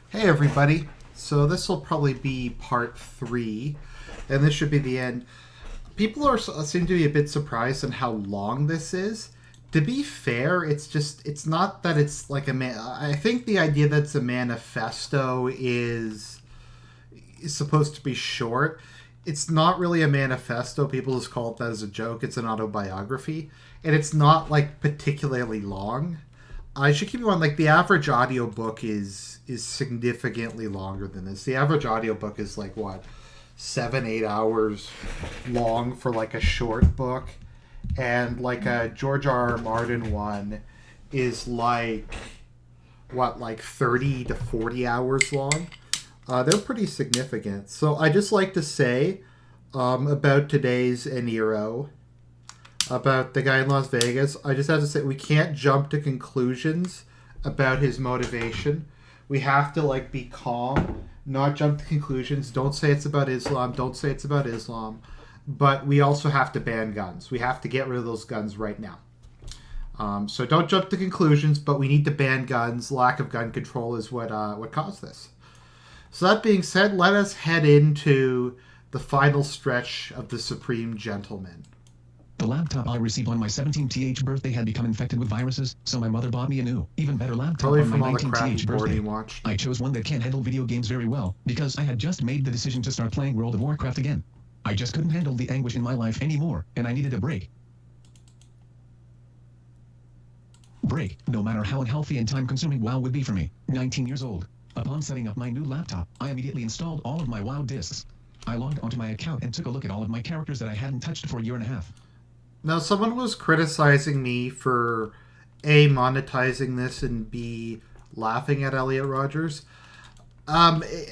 Hey everybody. So this will probably be part 3, and this should be the end. People seem to be a bit surprised on how long this is. To be fair, it's not that it's like a man. I think the idea that it's a manifesto is supposed to be short. It's not really a manifesto. People just call it that as a joke. It's an autobiography, and it's not like particularly long. I should keep in mind, like the average audiobook is significantly longer than this. The average audiobook is like what, 7-8 hours long for like a short book, and like a George R. R. Martin one is like what, like 30 to 40 hours long. They're pretty significant. So I just like to say about today's Nero, about the guy in Las Vegas. I just have to say we can't jump to conclusions about his motivation. We have to like be calm, not jump to conclusions. Don't say it's about Islam. Don't say it's about Islam. But we also have to ban guns. We have to get rid of those guns right now. So don't jump to conclusions. But we need to ban guns. Lack of gun control is what caused this. So that being said, let us head into the final stretch of the Supreme Gentleman. The laptop I received on my 17th birthday had become infected with viruses, so my mother bought me a new, even better laptop Probably on from my all the 19th crappy porn birthday. you watched. I chose one that can't handle video games very well, because I had just made the decision to start playing World of Warcraft again. I just couldn't handle the anguish in my life anymore, and I needed a break. No matter how unhealthy and time-consuming WoW would be for me. 19 years old. Upon setting up my new laptop, I immediately installed all of my WoW discs. I logged onto my account and took a look at all of my characters that I hadn't touched for a year and a half. Now, someone was criticizing me for A, monetizing this, and B, laughing at Elliot Rodgers.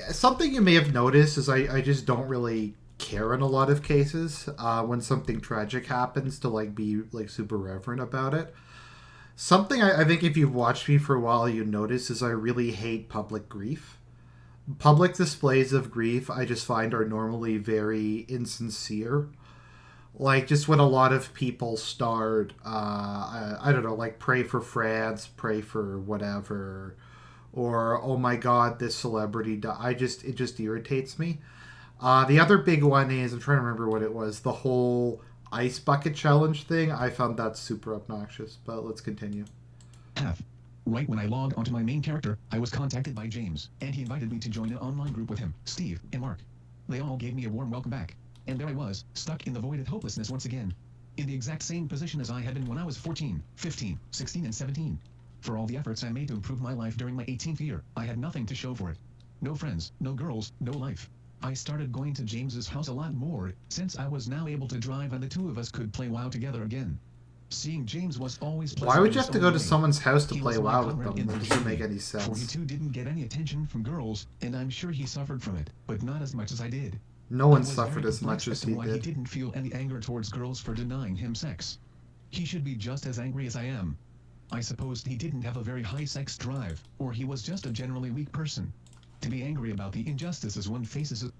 Something you may have noticed is I just don't really care in a lot of cases when something tragic happens to like be like super reverent about it. Something I think if you've watched me for a while you notice is I really hate public grief. Public displays of grief I just find are normally very insincere. Like just when a lot of people start I don't know, like pray for France, pray for whatever, or oh my god, this celebrity it just irritates me. The other big one is, I'm trying to remember what it was, the whole ice bucket challenge thing. I found that super obnoxious, but let's continue. Right when I logged onto my main character, I was contacted by James, and he invited me to join an online group with him, Steve, and Mark. They all gave me a warm welcome back. And there I was, stuck in the void of hopelessness once again. In the exact same position as I had been when I was 14, 15, 16, and 17. For all the efforts I made to improve my life during my 18th year, I had nothing to show for it. No friends, no girls, no life. I started going to James's house a lot more, since I was now able to drive and the two of us could play WoW together again. Seeing James was always pleasant. Why would you have to go to way. someone house to He play was my WoW with comrade them? in That the doesn't make journey, any For he sense. too didn't get any attention from girls, and I'm sure he suffered from it, but not as much as I did. No I one was suffered very as much as perplexed he why he did. didn't feel any anger towards girls for denying him sex. He should be just as angry as I am. I supposed he didn't have a very high sex drive, or he was just a generally weak person. To be angry about the injustices one faces.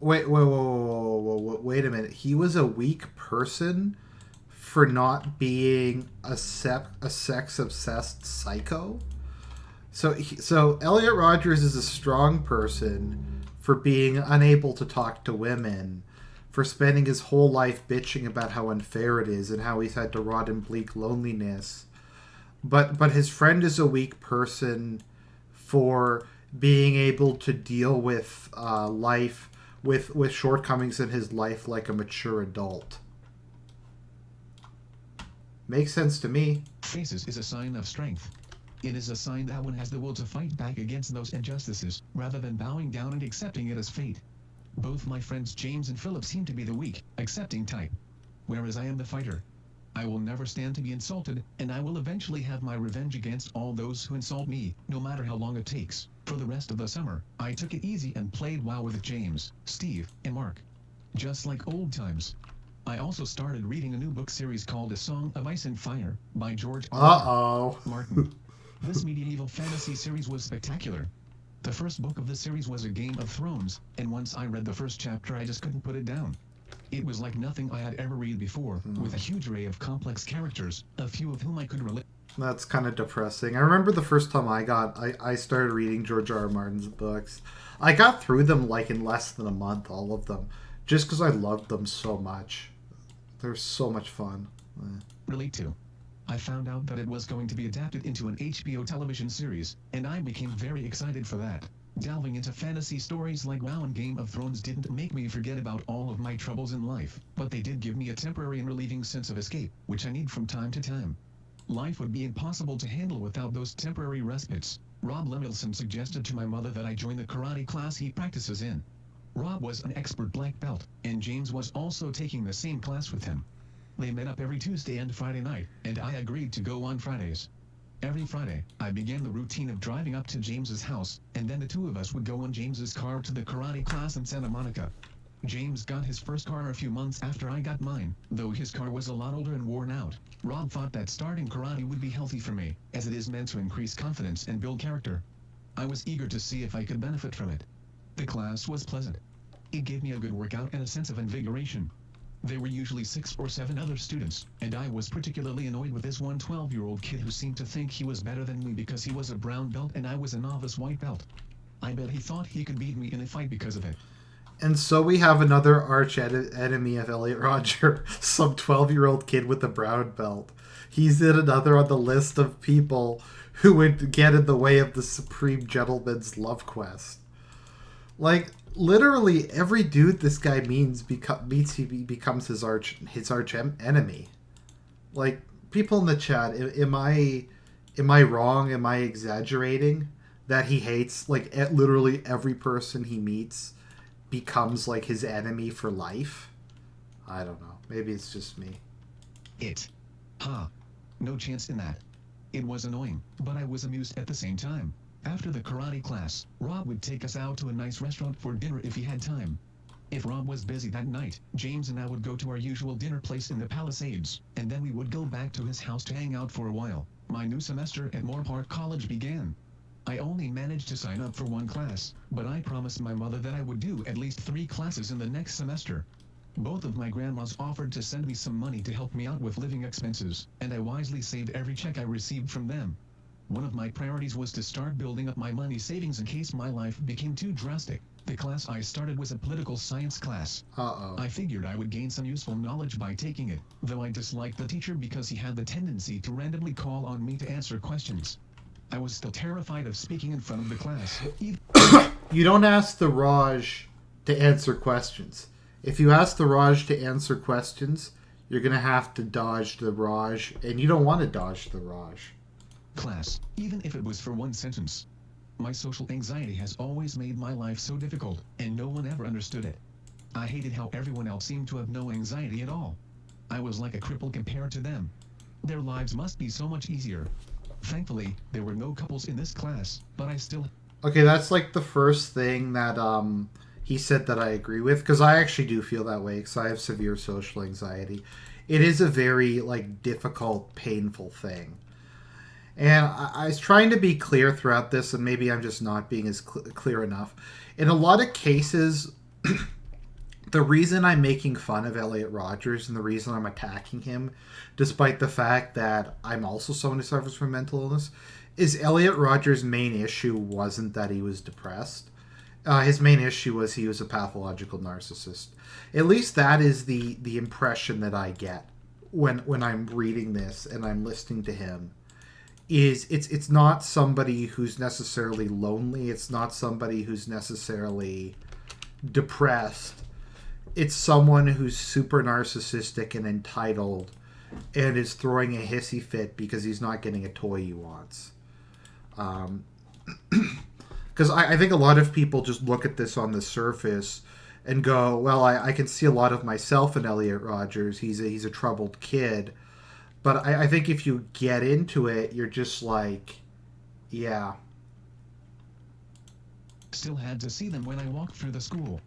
Wait a minute. He was a weak person for not being a sex-obsessed psycho? So Elliot Rodgers is a strong person for being unable to talk to women, for spending his whole life bitching about how unfair it is and how he's had to rot in bleak loneliness. But his friend is a weak person for being able to deal with life with shortcomings in his life like a mature adult. Makes sense to me. Faces is a sign of strength. It is a sign that one has the will to fight back against those injustices, rather than bowing down and accepting it as fate. Both my friends James and Philip seem to be the weak, accepting type, whereas I am the fighter. I will never stand to be insulted, and I will eventually have my revenge against all those who insult me, no matter how long it takes. For the rest of the summer, I took it easy and played WoW with James, Steve, and Mark. Just like old times. I also started reading a new book series called A Song of Ice and Fire by George R. Martin. This medieval fantasy series was spectacular. The first book of the series was A Game of Thrones, and once I read the first chapter I just couldn't put it down. It was like nothing I had ever read before, with a huge array of complex characters, a few of whom I could relate. That's kind of depressing. I remember the first time I started reading George R. R. Martin's books. I got through them like in less than a month, all of them, just because I loved them so much. They're so much fun. relate to. I found out that it was going to be adapted into an HBO television series, and I became very excited for that. Delving into fantasy stories like WoW and Game of Thrones didn't make me forget about all of my troubles in life, but they did give me a temporary and relieving sense of escape, which I need from time to time. Life would be impossible to handle without those temporary respites. Rob Lemelson suggested to my mother that I join the karate class he practices in. Rob was an expert black belt, and James was also taking the same class with him. They met up every Tuesday and Friday night, and I agreed to go on Fridays. Every Friday, I began the routine of driving up to James's house, and then the two of us would go on James's car to the karate class in Santa Monica. James got his first car a few months after I got mine, though his car was a lot older and worn out. Rob thought that starting karate would be healthy for me, as it is meant to increase confidence and build character. I was eager to see if I could benefit from it. The class was pleasant. It gave me a good workout and a sense of invigoration. There were usually 6 or 7 other students, and I was particularly annoyed with this one 12-year-old kid who seemed to think he was better than me because he was a brown belt and I was a novice white belt. I bet he thought he could beat me in a fight because of it. And so we have another arch enemy of Elliot Rodger, some 12-year-old kid with a brown belt. He's in another on the list of people who would get in the way of the Supreme Gentleman's love quest. Like, literally every dude this guy meets, he becomes his arch enemy. Like, people in the chat, am I wrong? Am I exaggerating that he hates like literally every person he meets becomes like his enemy for life? I don't know. Maybe it's just me. No chance in that. It was annoying, but I was amused at the same time. After the karate class, Rob would take us out to a nice restaurant for dinner if he had time. If Rob was busy that night, James and I would go to our usual dinner place in the Palisades, and then we would go back to his house to hang out for a while. My new semester at Moorpark College began. I only managed to sign up for 1 class, but I promised my mother that I would do at least 3 classes in the next semester. Both of my grandmas offered to send me some money to help me out with living expenses, and I wisely saved every check I received from them. One of my priorities was to start building up my money savings in case my life became too drastic. The class I started was a political science class. I figured I would gain some useful knowledge by taking it, though I disliked the teacher because he had the tendency to randomly call on me to answer questions. I was still terrified of speaking in front of the class. You don't ask the Raj to answer questions. If you ask the Raj to answer questions, you're going to have to dodge the Raj, and you don't want to dodge the Raj. Class, even if it was for 1 sentence. My social anxiety has always made my life so difficult, and no one ever understood it. I hated how everyone else seemed to have no anxiety at all. I was like a cripple compared to them. Their lives must be so much easier. Thankfully, there were no couples in this class, but I still... Okay, that's like the first thing that he said that I agree with, because I actually do feel that way, because I have severe social anxiety. It is a very like difficult, painful thing. And I was trying to be clear throughout this, and maybe I'm just not being as clear enough. In a lot of cases, the reason I'm making fun of Elliot Rodgers and the reason I'm attacking him, despite the fact that I'm also someone who suffers from mental illness, is Elliot Rodgers' main issue wasn't that he was depressed. His main issue was he was a pathological narcissist. At least that is the impression that I get when I'm reading this and I'm listening to him. It's not somebody who's necessarily lonely. It's not somebody who's necessarily depressed. It's someone who's super narcissistic and entitled and is throwing a hissy fit because he's not getting a toy he wants. Because I think a lot of people just look at this on the surface and go, well, I can see a lot of myself in Elliot Rodgers. He's a troubled kid. But I think if you get into it, you're just like, yeah. Still had to see them when I walked through the school.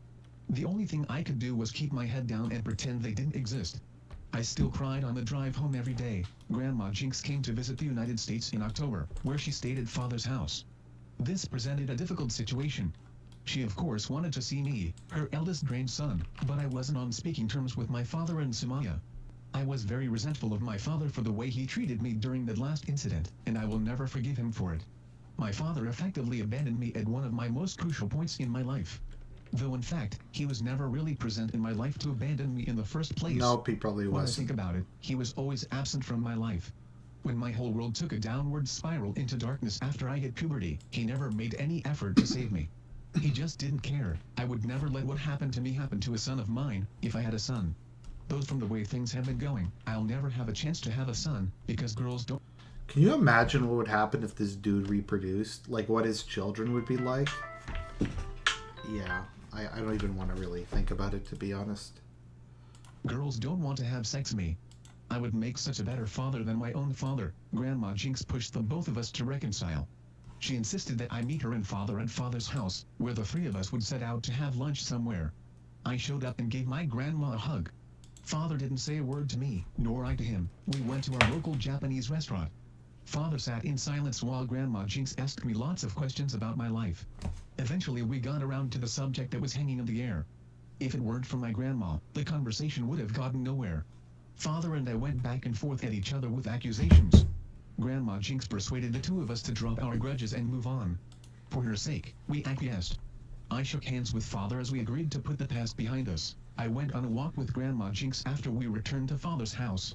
The only thing I could do was keep my head down and pretend they didn't exist. I still cried on the drive home every day. Grandma Jinx came to visit the United States in October, where she stayed at Father's house. This presented a difficult situation. She of course wanted to see me, her eldest grandson, but I wasn't on speaking terms with my father and Sumaya. I was very resentful of my father for the way he treated me during that last incident, and I will never forgive him for it. My father effectively abandoned me at one of my most crucial points in my life. Though in fact, he was never really present in my life to abandon me in the first place. Nope, he probably When I wasn't. think about it, he was always absent from my life. When my whole world took a downward spiral into darkness after I hit puberty, he never made any effort to save me. He just didn't care. I would never let what happened to me happen to a son of mine, if I had a son. Though from the way things have been going, I'll never have a chance to have a son, because girls don't. Can you imagine what would happen if this dude reproduced? Like, what his children would be like? Yeah, I don't even want to really think about it, to be honest. Girls don't want to have sex with me. I would make such a better father than my own father. Grandma Jinx pushed the both of us to reconcile. She insisted that I meet her and father at father's house, where the three of us would set out to have lunch somewhere. I showed up and gave my grandma a hug. Father didn't say a word to me, nor I to him. We went to our local Japanese restaurant. Father sat in silence while Grandma Jinx asked me lots of questions about my life. Eventually we got around to the subject that was hanging in the air. If it weren't for my grandma, the conversation would have gotten nowhere. Father and I went back and forth at each other with accusations. Grandma Jinx persuaded the two of us to drop our grudges and move on. For her sake, we acquiesced. I shook hands with Father as we agreed to put the past behind us. I went on a walk with Grandma Jinx after we returned to Father's house.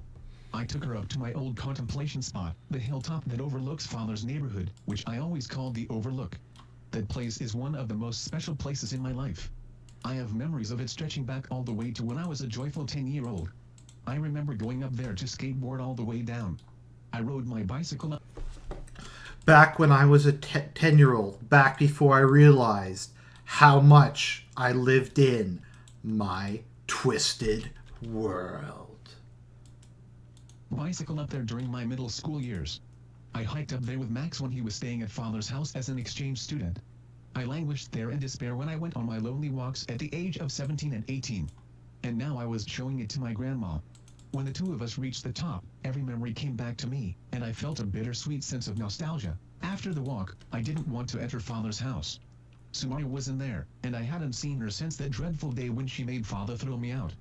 I took her up to my old contemplation spot, the hilltop that overlooks Father's neighborhood, which I always called the Overlook. That place is one of the most special places in my life. I have memories of it stretching back all the way to when I was a joyful 10-year-old. I remember going up there to skateboard all the way down. I rode my bicycle up. Back when I was a 10-year-old, back before I realized how much I lived in my twisted world. Bicycle up there during my middle school years. I hiked up there with Max when he was staying at Father's house as an exchange student. I languished there in despair when I went on my lonely walks at the age of 17 and 18. And now I was showing it to my grandma. When the two of us reached the top, every memory came back to me, and I felt a bittersweet sense of nostalgia. After the walk, I didn't want to enter Father's house. Sumaya wasn't there, and I hadn't seen her since that dreadful day when she made Father throw me out.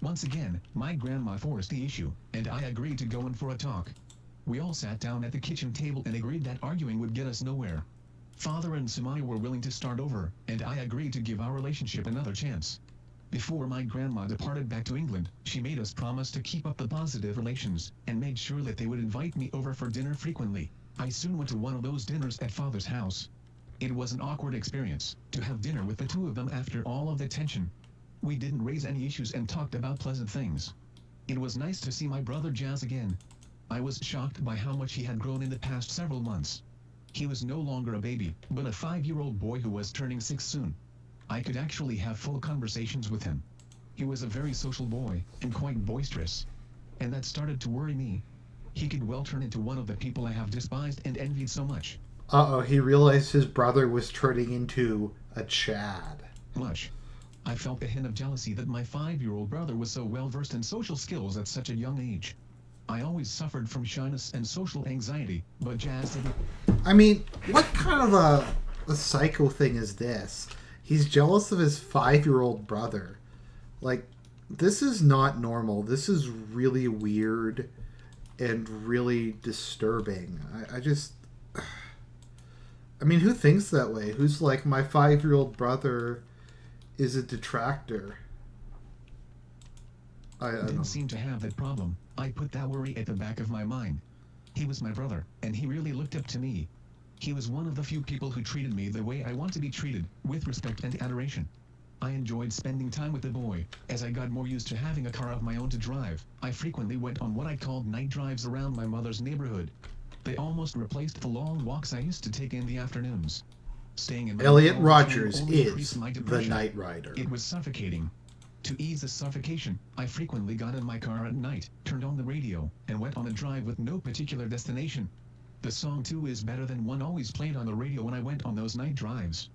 Once again, my grandma forced the issue, and I agreed to go in for a talk. We all sat down at the kitchen table and agreed that arguing would get us nowhere. Father and Sumaya were willing to start over, and I agreed to give our relationship another chance. Before my grandma departed back to England, she made us promise to keep up the positive relations, and made sure that they would invite me over for dinner frequently. I soon went to one of those dinners at Father's house. It was an awkward experience, to have dinner with the two of them after all of the tension. We didn't raise any issues and talked about pleasant things. It was nice to see my brother Jazz again. I was shocked by how much he had grown in the past several months. He was no longer a baby, but a 5-year-old boy who was turning 6 soon. I could actually have full conversations with him. He was a very social boy, and quite boisterous. And that started to worry me. He could well turn into one of the people I have despised and envied so much. Uh-oh, he realized his brother was turning into a Chad. Much. I felt a hint of jealousy that my 5-year-old brother was so well versed in social skills at such a young age. I always suffered from shyness and social anxiety, but Jazz didn't. I mean, what kind of a psycho thing is this? He's jealous of his 5-year-old brother. Like, this is not normal. This is really weird and really disturbing. I mean, who thinks that way? Who's like, my 5-year-old brother is a detractor? I didn't seem to have that problem. I put that worry at the back of my mind. He was my brother, and he really looked up to me. He was one of the few people who treated me the way I want to be treated, with respect and adoration. I enjoyed spending time with the boy. As I got more used to having a car of my own to drive, I frequently went on what I called night drives around my mother's neighborhood. They almost replaced the long walks I used to take in the afternoons. Staying in my Elliot own Rodgers only is increased my the depression. Night Rider. It was suffocating. To ease the suffocation, I frequently got in my car at night, turned on the radio, and went on a drive with no particular destination. The song "Two Is Better Than One" always played on the radio when I went on those night drives.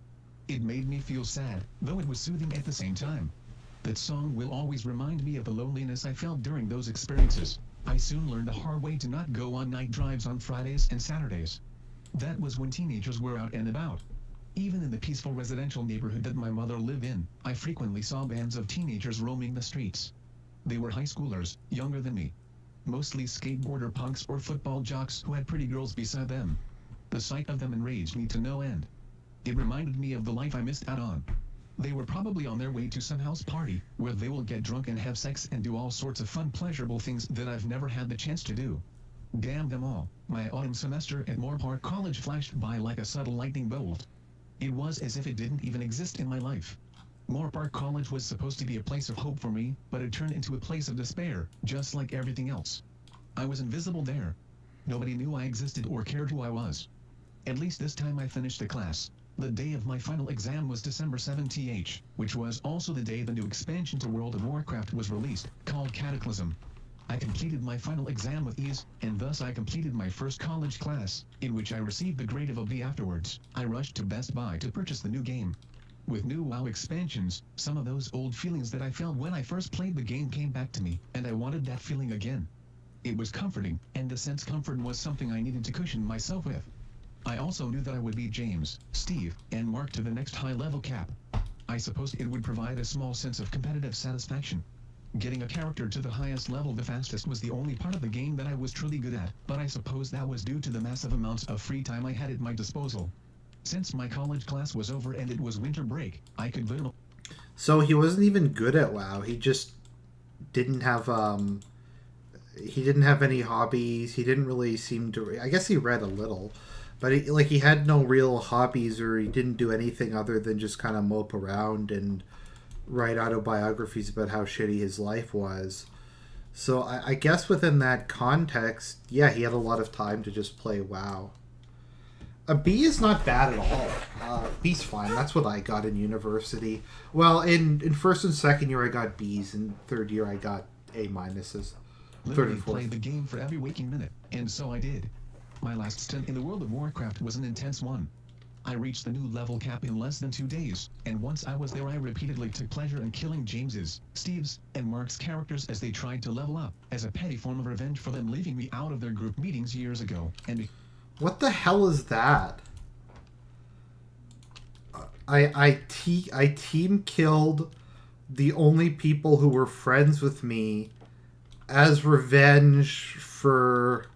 It made me feel sad, though it was soothing at the same time. That song will always remind me of the loneliness I felt during those experiences. I soon learned the hard way to not go on night drives on Fridays and Saturdays. That was when teenagers were out and about. Even in the peaceful residential neighborhood that my mother lived in, I frequently saw bands of teenagers roaming the streets. They were high schoolers, younger than me. Mostly skateboarder punks or football jocks who had pretty girls beside them. The sight of them enraged me to no end. It reminded me of the life I missed out on. They were probably on their way to some house party, where they will get drunk and have sex and do all sorts of fun pleasurable things that I've never had the chance to do. Damn them all. My autumn semester at Moore Park College flashed by like a subtle lightning bolt. It was as if it didn't even exist in my life. Moore Park College was supposed to be a place of hope for me, but it turned into a place of despair, just like everything else. I was invisible there. Nobody knew I existed or cared who I was. At least this time I finished the class. The day of my final exam was December 7th, which was also the day the new expansion to World of Warcraft was released, called Cataclysm. I completed my final exam with ease, and thus I completed my first college class, in which I received the grade of a B afterwards. I rushed to Best Buy to purchase the new game. With new WoW expansions, some of those old feelings that I felt when I first played the game came back to me, and I wanted that feeling again. It was comforting, and the sense comfort was something I needed to cushion myself with. I also knew that I would beat James, Steve, and Mark to the next high-level cap. I supposed it would provide a small sense of competitive satisfaction. Getting a character to the highest level the fastest was the only part of the game that I was truly good at, but I suppose that was due to the massive amounts of free time I had at my disposal. Since my college class was over and it was winter break, I could literally... So he wasn't even good at WoW. He just didn't have any hobbies. He didn't really seem to... I guess he read a little. But he had no real hobbies, or he didn't do anything other than just kind of mope around and write autobiographies about how shitty his life was. So I guess within that context, yeah, he had a lot of time to just play WoW. A B is not bad at all. B's fine. That's what I got in university. Well, in first and second year I got B's. In third year I got A minuses. Third and fourth. Played the game for every waking minute, and so I did. My last stint in the World of Warcraft was an intense one. I reached the new level cap in less than 2 days, and once I was there I repeatedly took pleasure in killing James's, Steve's, and Mark's characters as they tried to level up, as a petty form of revenge for them leaving me out of their group meetings years ago, and... What the hell is that? I team killed the only people who were friends with me as revenge for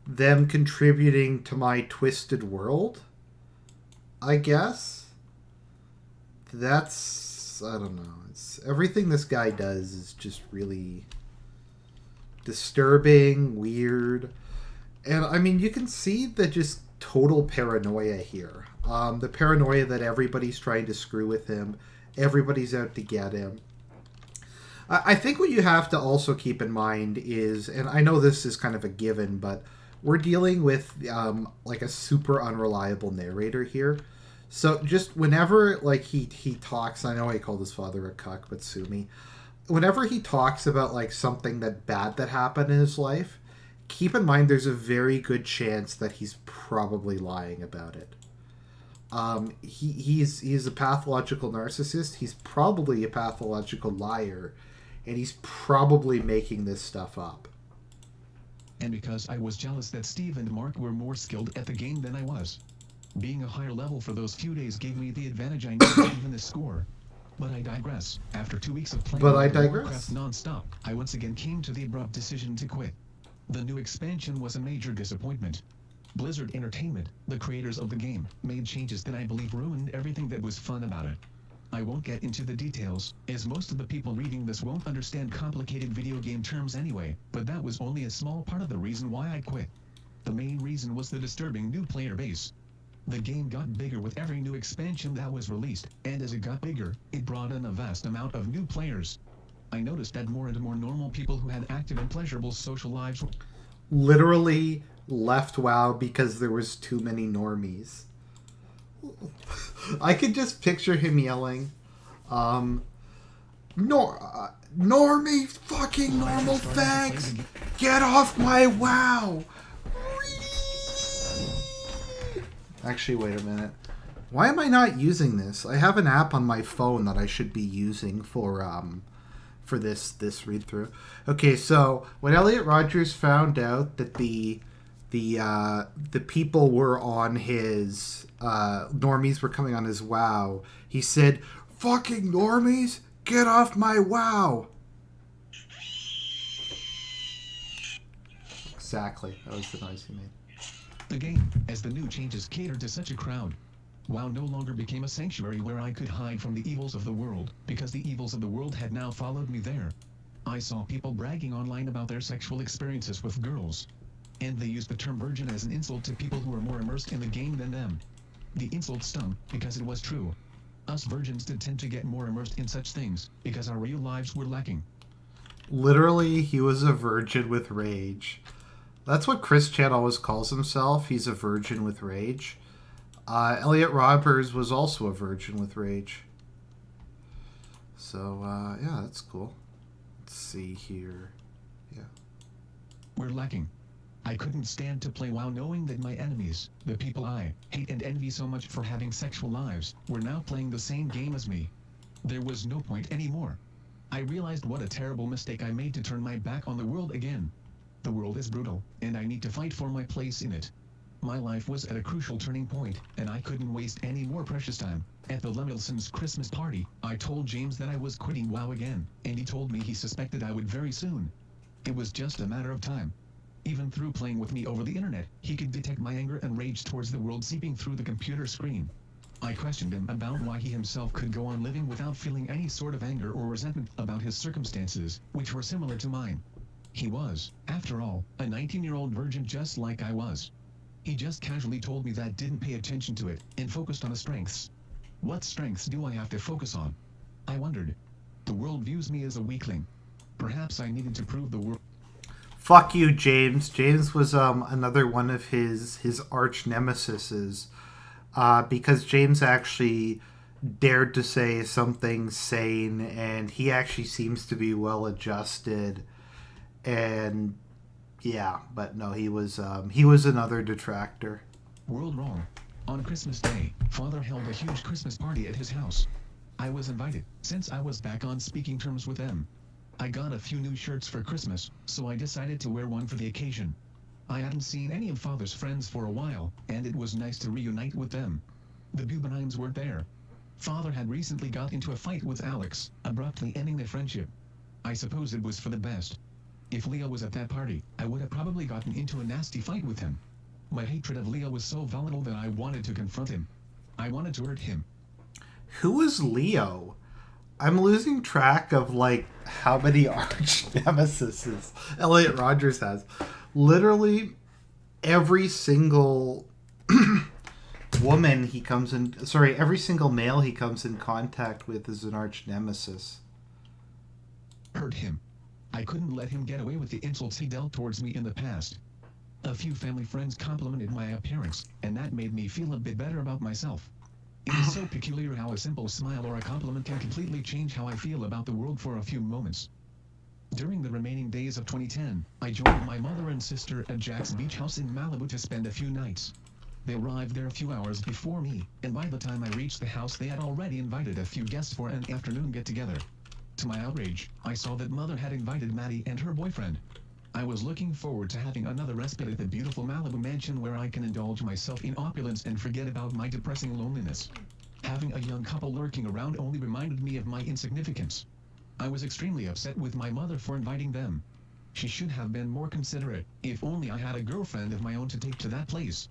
them contributing to my twisted world, I guess. That's... I don't know. It's everything this guy does is just really disturbing, weird. And, I mean, you can see the just total paranoia here. The paranoia that everybody's trying to screw with him. Everybody's out to get him. I think what you have to also keep in mind is, and I know this is kind of a given, but we're dealing with like a super unreliable narrator here. So just whenever like he talks, I know I called his father a cuck, but sue me. Whenever he talks about like something bad that happened in his life, keep in mind there's a very good chance that he's probably lying about it. He's a pathological narcissist. He's probably a pathological liar, and he's probably making this stuff up. And because I was jealous that Steve and Mark were more skilled at the game than I was. Being a higher level for those few days gave me the advantage I needed to even the score. But I digress. After 2 weeks of playing Warcraft non-stop, I once again came to the abrupt decision to quit. The new expansion was a major disappointment. Blizzard Entertainment, the creators of the game, made changes that I believe ruined everything that was fun about it. I won't get into the details, as most of the people reading this won't understand complicated video game terms anyway, but that was only a small part of the reason why I quit. The main reason was the disturbing new player base. The game got bigger with every new expansion that was released, and as it got bigger, it brought in a vast amount of new players. I noticed that more and more normal people who had active and pleasurable social lives literally left WoW because there was too many normies. I could just picture him yelling, normie, fucking normal fags, get off my WoW! Actually, wait a minute. Why am I not using this? I have an app on my phone that I should be using for this read through. Okay, so when Elliot Rodgers found out that the the people were on his normies were coming on his WoW, he said, "Fucking normies, get off my WoW." Exactly, that was the noise he made. The game, as the new changes catered to such a crowd. WoW no longer became a sanctuary where I could hide from the evils of the world, because the evils of the world had now followed me there. I saw people bragging online about their sexual experiences with girls. And they used the term virgin as an insult to people who were more immersed in the game than them. The insult stung, because it was true. Us virgins did tend to get more immersed in such things, because our real lives were lacking. Literally, he was a virgin with rage. That's what Chris Chan always calls himself. He's a virgin with rage. Elliot Rodger was also a virgin with rage. So, yeah, that's cool. Let's see here. Yeah. We're lacking. I couldn't stand to play WoW knowing that my enemies, the people I hate and envy so much for having sexual lives, were now playing the same game as me. There was no point anymore. I realized what a terrible mistake I made to turn my back on the world again. The world is brutal, and I need to fight for my place in it. My life was at a crucial turning point, and I couldn't waste any more precious time. At the Lemilsons' Christmas party, I told James that I was quitting WoW again, and he told me he suspected I would very soon. It was just a matter of time. Even through playing with me over the internet, he could detect my anger and rage towards the world seeping through the computer screen. I questioned him about why he himself could go on living without feeling any sort of anger or resentment about his circumstances, which were similar to mine. He was, after all, a 19-year-old virgin just like I was. He just casually told me that, didn't pay attention to it, and focused on the strengths. What strengths do I have to focus on? I wondered. The world views me as a weakling. Perhaps I needed to prove the world. Fuck you, James. James was another one of his arch nemesises, because James actually dared to say something sane, and he actually seems to be well adjusted, and yeah, but no, he was another detractor. World wrong. On Christmas Day, Father held a huge Christmas party at his house. I was invited, since I was back on speaking terms with them. I got a few new shirts for Christmas, so I decided to wear one for the occasion. I hadn't seen any of Father's friends for a while, and it was nice to reunite with them. The Bubenheims weren't there. Father had recently got into a fight with Alex, abruptly ending their friendship. I suppose it was for the best. If Leo was at that party, I would have probably gotten into a nasty fight with him. My hatred of Leo was so volatile that I wanted to confront him. I wanted to hurt him. Who is Leo? I'm losing track of, like, how many arch nemesis Elliot Rodger has. Literally, every single every single male he comes in contact with is an arch nemesis. Hurt him. I couldn't let him get away with the insults he dealt towards me in the past. A few family friends complimented my appearance, and that made me feel a bit better about myself. It is so peculiar how a simple smile or a compliment can completely change how I feel about the world for a few moments. During the remaining days of 2010, I joined my mother and sister at Jack's beach house in Malibu to spend a few nights. They arrived there a few hours before me, and by the time I reached the house they had already invited a few guests for an afternoon get-together. To my outrage, I saw that Mother had invited Maddie and her boyfriend. I was looking forward to having another respite at the beautiful Malibu mansion where I can indulge myself in opulence and forget about my depressing loneliness. Having a young couple lurking around only reminded me of my insignificance. I was extremely upset with my mother for inviting them. She should have been more considerate. If only I had a girlfriend of my own to take to that place.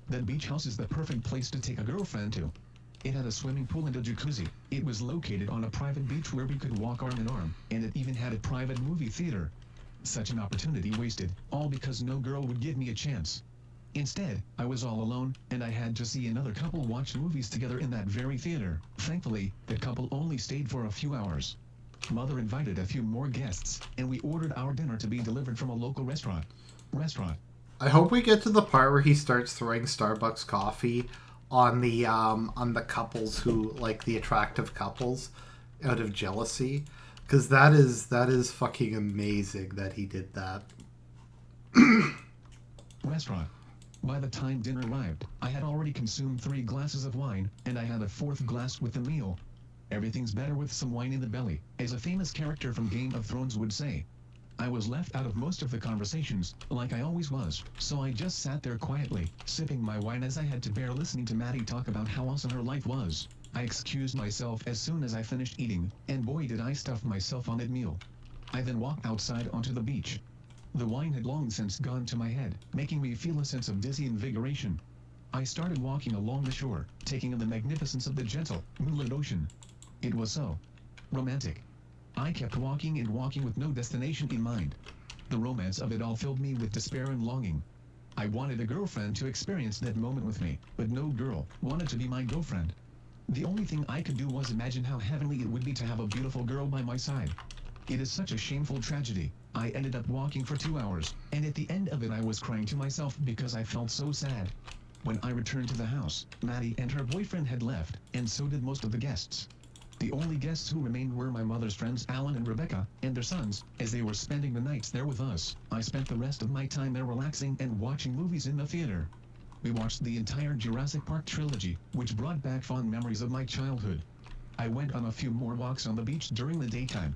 That beach house is the perfect place to take a girlfriend to. It had a swimming pool and a jacuzzi. It was located on a private beach where we could walk arm in arm, and it even had a private movie theater. Such an opportunity wasted, all because no girl would give me a chance. Instead, I was all alone, and I had to see another couple watch movies together in that very theater. Thankfully, the couple only stayed for a few hours. Mother invited a few more guests, and we ordered our dinner to be delivered from a local restaurant. I hope we get to the part where he starts throwing Starbucks coffee on the couples who, like, the attractive couples, out of jealousy. Because that is fucking amazing that he did that. Restaurant. By the time dinner arrived, I had already consumed 3 glasses of wine, and I had a 4th glass with the meal. Everything's better with some wine in the belly, as a famous character from Game of Thrones would say. I was left out of most of the conversations, like I always was, so I just sat there quietly, sipping my wine as I had to bear listening to Maddie talk about how awesome her life was. I excused myself as soon as I finished eating, and boy did I stuff myself on that meal. I then walked outside onto the beach. The wine had long since gone to my head, making me feel a sense of dizzy invigoration. I started walking along the shore, taking in the magnificence of the gentle, moonlit ocean. It was so romantic. I kept walking and walking with no destination in mind. The romance of it all filled me with despair and longing. I wanted a girlfriend to experience that moment with me, but no girl wanted to be my girlfriend. The only thing I could do was imagine how heavenly it would be to have a beautiful girl by my side. It is such a shameful tragedy. I ended up walking for 2 hours, and at the end of it I was crying to myself because I felt so sad. When I returned to the house, Maddie and her boyfriend had left, and so did most of the guests. The only guests who remained were my mother's friends Alan and Rebecca, and their sons, as they were spending the nights there with us. I spent the rest of my time there relaxing and watching movies in the theater. We watched the entire Jurassic Park trilogy, which brought back fond memories of my childhood. I went on a few more walks on the beach during the daytime.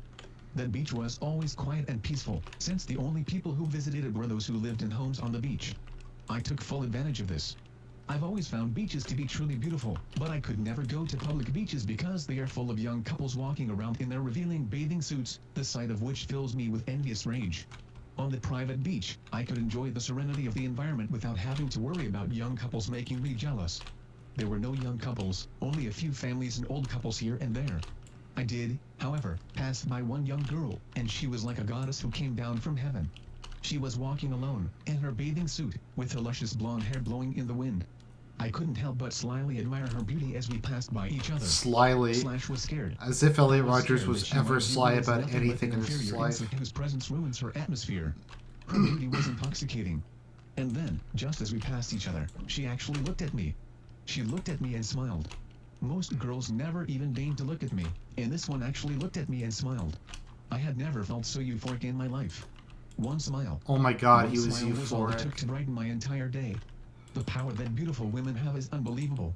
That beach was always quiet and peaceful, since the only people who visited it were those who lived in homes on the beach. I took full advantage of this. I've always found beaches to be truly beautiful, but I could never go to public beaches because they are full of young couples walking around in their revealing bathing suits, the sight of which fills me with envious rage. On the private beach, I could enjoy the serenity of the environment without having to worry about young couples making me jealous. There were no young couples, only a few families and old couples here and there. I did, however, pass by one young girl, and she was like a goddess who came down from heaven. She was walking alone, in her bathing suit, with her luscious blonde hair blowing in the wind. I couldn't help but slyly admire her beauty as we passed by each other. Slyly. Slash was scared. As if Elliot I was Rodgers scared was that she ever might sly view me as about nothing anything but in an his inferior life. insect whose presence ruins her atmosphere. Her beauty was intoxicating. And then, just as we passed each other, she actually looked at me. She looked at me and smiled. Most girls never even deigned to look at me, and this one actually looked at me and smiled. I had never felt so euphoric in my life. One smile. Oh my god, One he was smile was all it euphoric. took to brighten my entire day. The power that beautiful women have is unbelievable.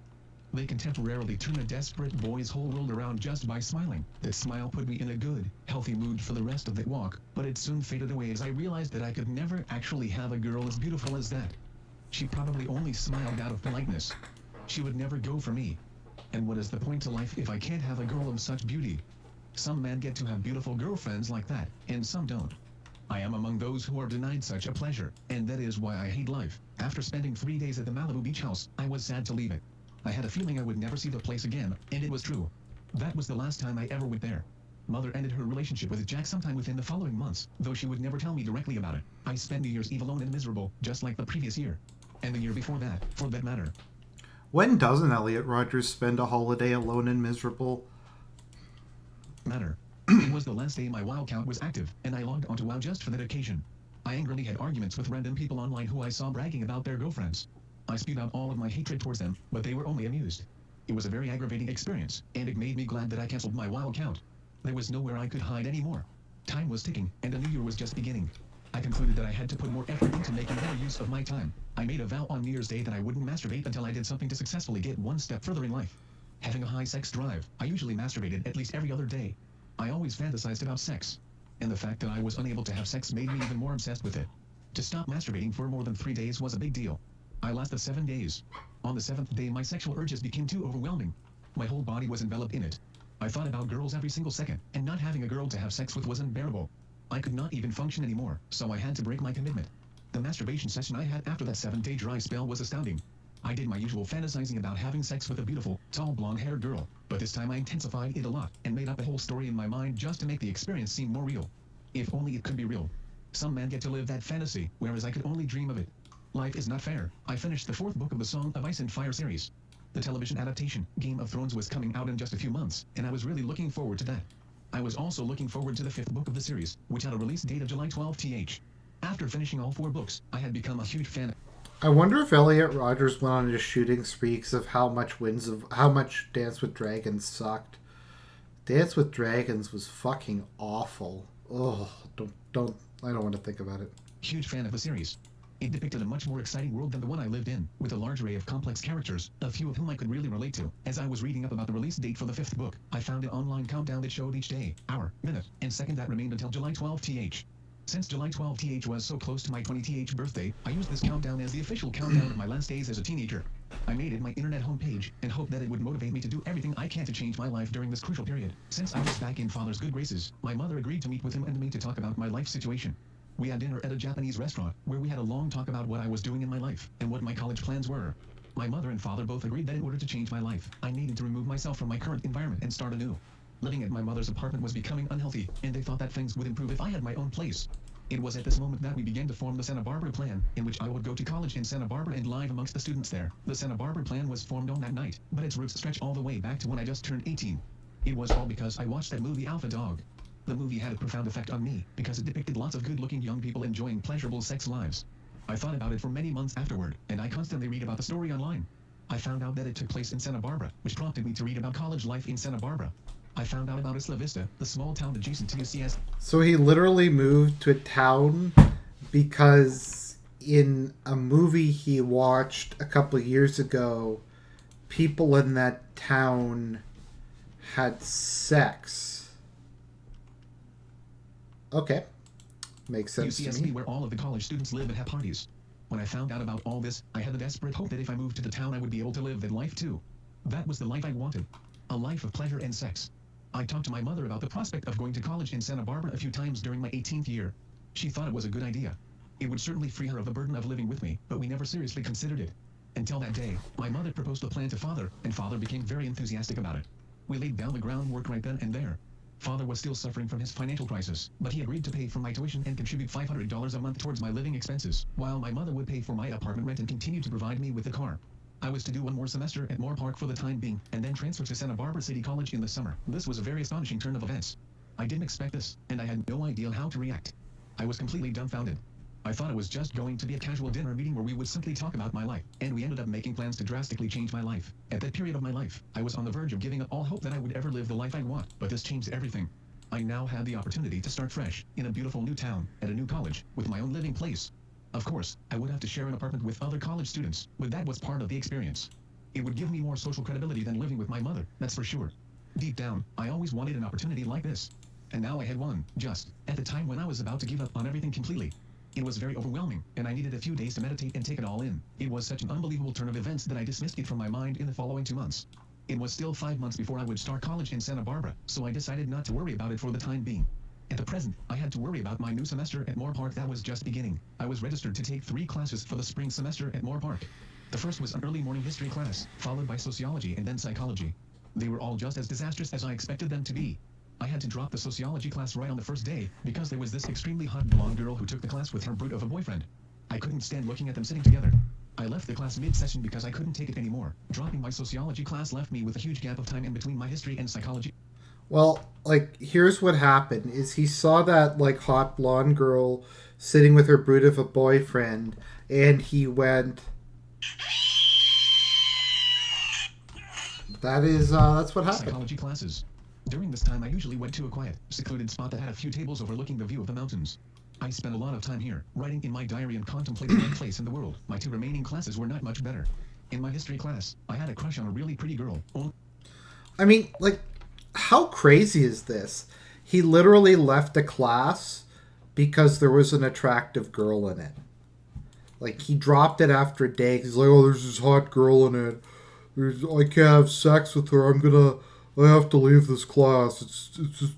They can temporarily turn a desperate boy's whole world around just by smiling. That smile put me in a good, healthy mood for the rest of the walk, but it soon faded away as I realized that I could never actually have a girl as beautiful as that. She probably only smiled out of politeness. She would never go for me. And what is the point to life if I can't have a girl of such beauty? Some men get to have beautiful girlfriends like that, and some don't. I am among those who are denied such a pleasure, and that is why I hate life. After spending 3 days at the Malibu beach house, I was sad to leave it. I had a feeling I would never see the place again, and it was true. That was the last time I ever went there. Mother ended her relationship with Jack sometime within the following months, though she would never tell me directly about it. I spent New Year's Eve alone and miserable, just like the previous year. And the year before that, for that matter. When doesn't Elliot Rodgers spend a holiday alone and miserable? It was the last day my WoW account was active, and I logged onto WoW just for that occasion. I angrily had arguments with random people online who I saw bragging about their girlfriends. I spewed out all of my hatred towards them, but they were only amused. It was a very aggravating experience, and it made me glad that I canceled my WoW account. There was nowhere I could hide anymore. Time was ticking, and a new year was just beginning. I concluded that I had to put more effort into making better use of my time. I made a vow on New Year's Day that I wouldn't masturbate until I did something to successfully get one step further in life. Having a high sex drive, I usually masturbated at least every other day. I always fantasized about sex. And the fact that I was unable to have sex made me even more obsessed with it. To stop masturbating for more than 3 days was a big deal. I lasted 7 days. On the 7th day my sexual urges became too overwhelming. My whole body was enveloped in it. I thought about girls every single second, and not having a girl to have sex with was unbearable. I could not even function anymore, so I had to break my commitment. The masturbation session I had after that 7-day dry spell was astounding. I did my usual fantasizing about having sex with a beautiful, tall blonde-haired girl, but this time I intensified it a lot and made up a whole story in my mind just to make the experience seem more real. If only it could be real. Some men get to live that fantasy, whereas I could only dream of it. Life is not fair. I finished the 4th book of the Song of Ice and Fire series. The television adaptation, Game of Thrones, was coming out in just a few months, and I was really looking forward to that. I was also looking forward to the 5th book of the series, which had a release date of July 12th. After finishing all 4 books, I had become a huge fan. I wonder if Elliot Rodgers went on a shooting spree because of how much Dance with Dragons sucked. Dance with Dragons was fucking awful. Oh, I don't want to think about it. Huge fan of the series. It depicted a much more exciting world than the one I lived in, with a large array of complex characters, a few of whom I could really relate to. As I was reading up about the release date for the 5th book, I found an online countdown that showed each day, hour, minute, and second that remained until July 12th. Since July 12th was so close to my 20th birthday, I used this countdown as the official countdown of my last days as a teenager. I made it my internet homepage and hoped that it would motivate me to do everything I can to change my life during this crucial period. Since I was back in father's good graces, my mother agreed to meet with him and me to talk about my life situation. We had dinner at a Japanese restaurant, where we had a long talk about what I was doing in my life, and what my college plans were. My mother and father both agreed that in order to change my life, I needed to remove myself from my current environment and start anew. Living at my mother's apartment was becoming unhealthy, and they thought that things would improve if I had my own place. It was at this moment that we began to form the Santa Barbara plan, in which I would go to college in Santa Barbara and live amongst the students there. The Santa Barbara plan was formed on that night, but its roots stretch all the way back to when I just turned 18. It was all because I watched that movie Alpha Dog. The movie had a profound effect on me, because it depicted lots of good-looking young people enjoying pleasurable sex lives. I thought about it for many months afterward, and I constantly read about the story online. I found out that it took place in Santa Barbara, which prompted me to read about college life in Santa Barbara. I found out about Isla Vista, the small town adjacent to UCS. So he literally moved to a town because in a movie he watched a couple of years ago, people in that town had sex. Okay. Makes sense to UCSB, me. where all of the college students live and have parties. When I found out about all this, I had the desperate hope that if I moved to the town I would be able to live that life too. That was the life I wanted. A life of pleasure and sex. I talked to my mother about the prospect of going to college in Santa Barbara a few times during my 18th year. She thought it was a good idea. It would certainly free her of the burden of living with me, but we never seriously considered it. Until that day, my mother proposed the plan to father, and father became very enthusiastic about it. We laid down the groundwork right then and there. Father was still suffering from his financial crisis, but he agreed to pay for my tuition and contribute $500 a month towards my living expenses, while my mother would pay for my apartment rent and continue to provide me with the car. I was to do one more semester at Moore Park for the time being, and then transfer to Santa Barbara City College in the summer. This was a very astonishing turn of events. I didn't expect this, and I had no idea how to react. I was completely dumbfounded. I thought it was just going to be a casual dinner meeting where we would simply talk about my life, and we ended up making plans to drastically change my life. At that period of my life, I was on the verge of giving up all hope that I would ever live the life I want, but this changed everything. I now had the opportunity to start fresh, in a beautiful new town, at a new college, with my own living place. Of course, I would have to share an apartment with other college students, but that was part of the experience. It would give me more social credibility than living with my mother, that's for sure. Deep down, I always wanted an opportunity like this. And now I had one, just, at the time when I was about to give up on everything completely. It was very overwhelming, and I needed a few days to meditate and take it all in. It was such an unbelievable turn of events that I dismissed it from my mind in the following 2 months. It was still 5 months before I would start college in Santa Barbara, so I decided not to worry about it for the time being. At the present, I had to worry about my new semester at Moore Park that was just beginning. I was registered to take 3 classes for the spring semester at Moore Park. The first was an early morning history class, followed by sociology and then psychology. They were all just as disastrous as I expected them to be. I had to drop the sociology class right on the first day, because there was this extremely hot blonde girl who took the class with her brute of a boyfriend. I couldn't stand looking at them sitting together. I left the class mid-session because I couldn't take it anymore. Dropping my sociology class left me with a huge gap of time in between my history and psychology. Well, like, here's what happened is he saw that, like, hot blonde girl sitting with her brute of a boyfriend, and he went... that's what happened. Psychology classes. During this time I usually went to a quiet, secluded spot that had a few tables overlooking the view of the mountains. I spent a lot of time here, writing in my diary and contemplating my place in the world. My 2 remaining classes were not much better. In my history class, I had a crush on a really pretty girl. I mean, like, how crazy is this? He literally left a class because there was an attractive girl in it. Like, he dropped it after a day. He's like, oh, there's this hot girl in it. I can't have sex with her. I have to leave this class.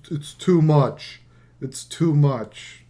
It's too much. It's too much.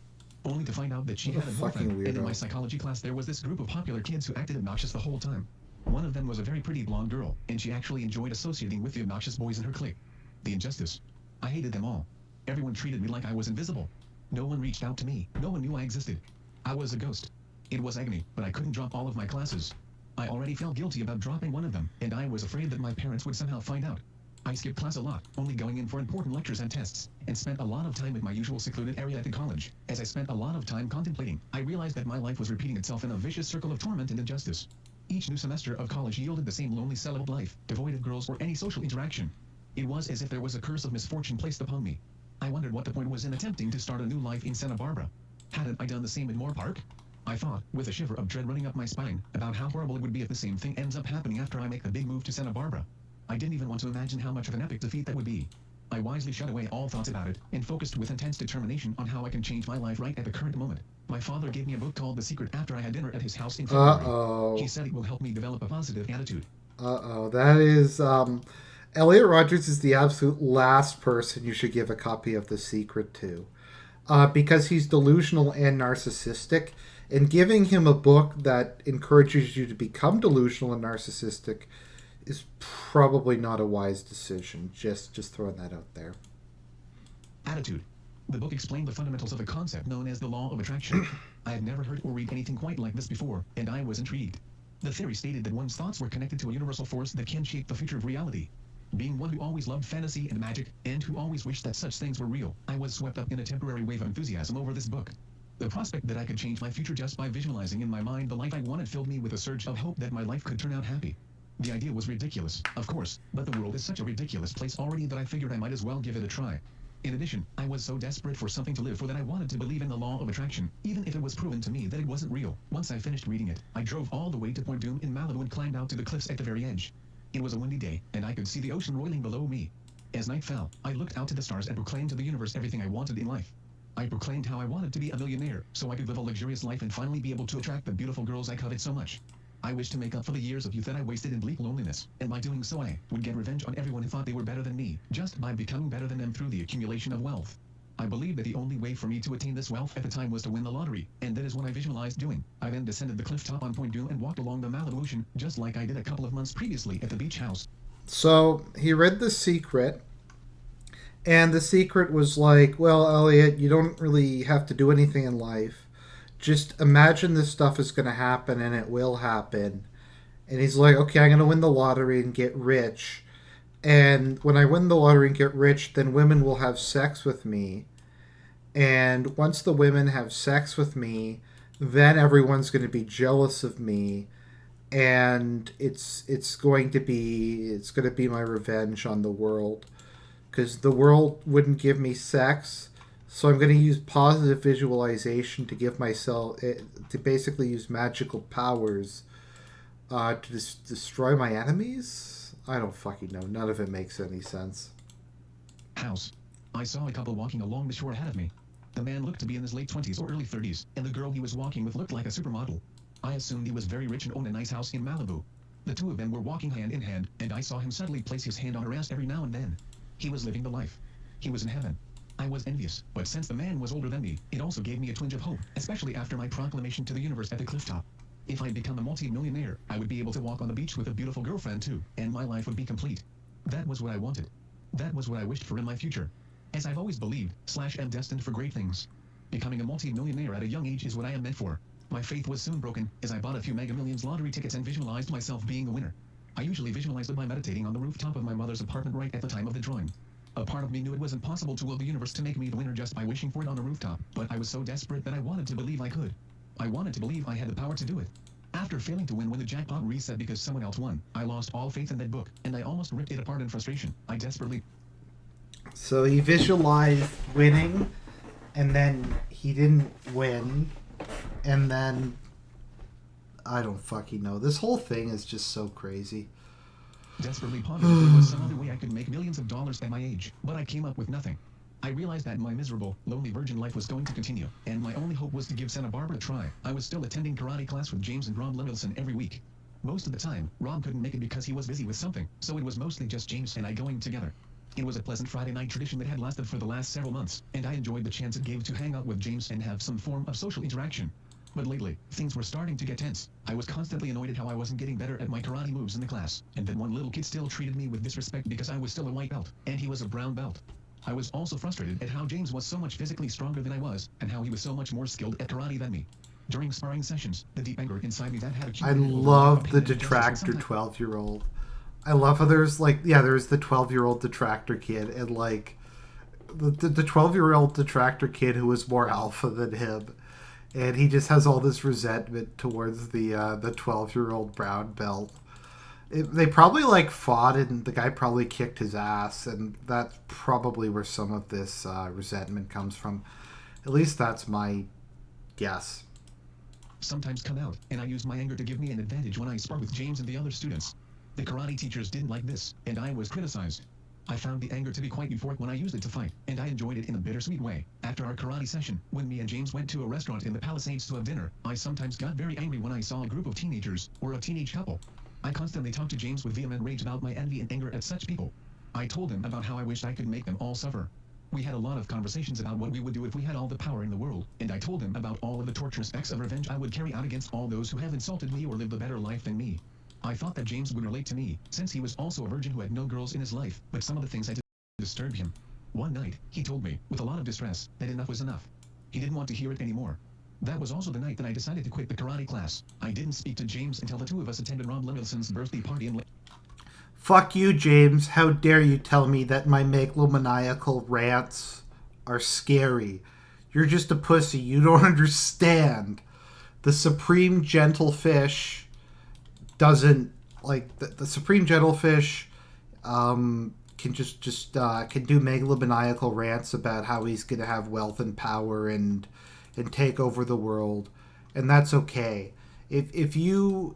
Only to find out that she What a had a fucking boyfriend, and in weirdo. my psychology class there was this group of popular kids who acted obnoxious the whole time. One of them was a very pretty blonde girl, and she actually enjoyed associating with the obnoxious boys in her clique. The injustice. I hated them all. Everyone treated me like I was invisible. No one reached out to me. No one knew I existed. I was a ghost. It was agony, but I couldn't drop all of my classes. I already felt guilty about dropping one of them, and I was afraid that my parents would somehow find out. I skipped class a lot, only going in for important lectures and tests, and spent a lot of time in my usual secluded area at the college. As I spent a lot of time contemplating, I realized that my life was repeating itself in a vicious circle of torment and injustice. Each new semester of college yielded the same lonely celibate life, devoid of girls or any social interaction. It was as if there was a curse of misfortune placed upon me. I wondered what the point was in attempting to start a new life in Santa Barbara. Hadn't I done the same in Moore Park? I thought, with a shiver of dread running up my spine, about how horrible it would be if the same thing ends up happening after I make the big move to Santa Barbara. I didn't even want to imagine how much of an epic defeat that would be. I wisely shut away all thoughts about it and focused with intense determination on how I can change my life right at the current moment. My father gave me a book called The Secret after I had dinner at his house in February. Uh-oh. He said it will help me develop a positive attitude. Uh-oh. That is, Elliot Rodgers is the absolute last person you should give a copy of The Secret to. Because he's delusional and narcissistic, and giving him a book that encourages you to become delusional and narcissistic is probably not a wise decision. Just throwing that out there. Attitude. The book explained the fundamentals of a concept known as the law of attraction. I had never heard or read anything quite like this before, and I was intrigued. The theory stated that one's thoughts were connected to a universal force that can shape the future of reality. Being one who always loved fantasy and magic, and who always wished that such things were real, I was swept up in a temporary wave of enthusiasm over this book. The prospect that I could change my future just by visualizing in my mind the life I wanted filled me with a surge of hope that my life could turn out happy. The idea was ridiculous, of course, but the world is such a ridiculous place already that I figured I might as well give it a try. In addition, I was so desperate for something to live for that I wanted to believe in the law of attraction, even if it was proven to me that it wasn't real. Once I finished reading it, I drove all the way to Point Doom in Malibu and climbed out to the cliffs at the very edge. It was a windy day, and I could see the ocean roiling below me. As night fell, I looked out to the stars and proclaimed to the universe everything I wanted in life. I proclaimed how I wanted to be a millionaire, so I could live a luxurious life and finally be able to attract the beautiful girls I coveted so much. I wished to make up for the years of youth that I wasted in bleak loneliness, and by doing so I would get revenge on everyone who thought they were better than me, just by becoming better than them through the accumulation of wealth. I believed that the only way for me to attain this wealth at the time was to win the lottery, and that is what I visualized doing. I then descended the cliff top on Point Doom and walked along the Malibu Ocean, just like I did a couple of months previously at the beach house. So he read The Secret, and The Secret was like, well, Elliot, you don't really have to do anything in life. Just imagine this stuff is going to happen, and it will happen. And he's like, okay, I'm going to win the lottery and get rich. And when I win the lottery and get rich, then women will have sex with me. And once the women have sex with me, then everyone's going to be jealous of me. And it's going to be my revenge on the world, because the world wouldn't give me sex, so I'm going to use positive visualization to give myself to basically use magical powers to destroy my enemies. I don't fucking know. None of it makes any sense. House. I saw a couple walking along the shore ahead of me. The man looked to be in his late 20s or early 30s, and the girl he was walking with looked like a supermodel. I assumed he was very rich and owned a nice house in Malibu. The two of them were walking hand in hand, and I saw him suddenly place his hand on her ass every now and then. He was living the life. He was in heaven. I was envious, but since the man was older than me, it also gave me a twinge of hope, especially after my proclamation to the universe at the cliff top. If I'd become a multi-millionaire, I would be able to walk on the beach with a beautiful girlfriend too, and my life would be complete. That was what I wanted. That was what I wished for in my future. As I've always believed, am destined for great things. Becoming a multi-millionaire at a young age is what I am meant for. My faith was soon broken, as I bought a few Mega Millions lottery tickets and visualized myself being the winner. I usually visualized it by meditating on the rooftop of my mother's apartment right at the time of the drawing. A part of me knew it was impossible to will the universe to make me the winner just by wishing for it on a rooftop, but I was so desperate that I wanted to believe I could. I wanted to believe I had the power to do it. After failing to win when the jackpot reset because someone else won, I lost all faith in that book, and I almost ripped it apart in frustration. I desperately... So he visualized winning, and then he didn't win, and then... I don't fucking know. This whole thing is just so crazy. Desperately pondered if there was some other way I could make millions of dollars at my age, but I came up with nothing. I realized that my miserable, lonely virgin life was going to continue, and my only hope was to give Santa Barbara a try. I was still attending karate class with James and Rob Levinson every week. Most of the time, Rob couldn't make it because he was busy with something, so it was mostly just James and I going together. It was a pleasant Friday night tradition that had lasted for the last several months, and I enjoyed the chance it gave to hang out with James and have some form of social interaction. But lately, things were starting to get tense. I was constantly annoyed at how I wasn't getting better at my karate moves in the class, and that one little kid still treated me with disrespect because I was still a white belt, and he was a brown belt. I was also frustrated at how James was so much physically stronger than I was, and how he was so much more skilled at karate than me. During sparring sessions, the deep anger inside me that had accumulated... I love the detractor 12-year-old. I love how there's there's the 12-year-old detractor kid, and like the 12-year-old detractor kid who was more alpha than him. And he just has all this resentment towards the 12-year-old brown belt. They probably fought, and the guy probably kicked his ass, and that's probably where some of this resentment comes from. At least that's my guess. Sometimes come out, and I used my anger to give me an advantage when I sparred with James and the other students. The karate teachers didn't like this, and I was criticized. I found the anger to be quite euphoric when I used it to fight, and I enjoyed it in a bittersweet way. After our karate session, when me and James went to a restaurant in the Palisades to have dinner, I sometimes got very angry when I saw a group of teenagers, or a teenage couple. I constantly talked to James with vehement rage about my envy and anger at such people. I told him about how I wished I could make them all suffer. We had a lot of conversations about what we would do if we had all the power in the world, and I told him about all of the torturous acts of revenge I would carry out against all those who have insulted me or lived a better life than me. I thought that James would relate to me, since he was also a virgin who had no girls in his life, but some of the things I did disturbed him. One night, he told me, with a lot of distress, that enough was enough. He didn't want to hear it anymore. That was also the night that I decided to quit the karate class. I didn't speak to James until the two of us attended Rob Levinson birthday party in Fuck you, James. How dare you tell me that my megalomaniacal rants are scary? You're just a pussy. You don't understand. The Supreme Gentlefish doesn't like the Supreme Gentlefish can can do megalomaniacal rants about how he's gonna have wealth and power and take over the world, and that's okay. If you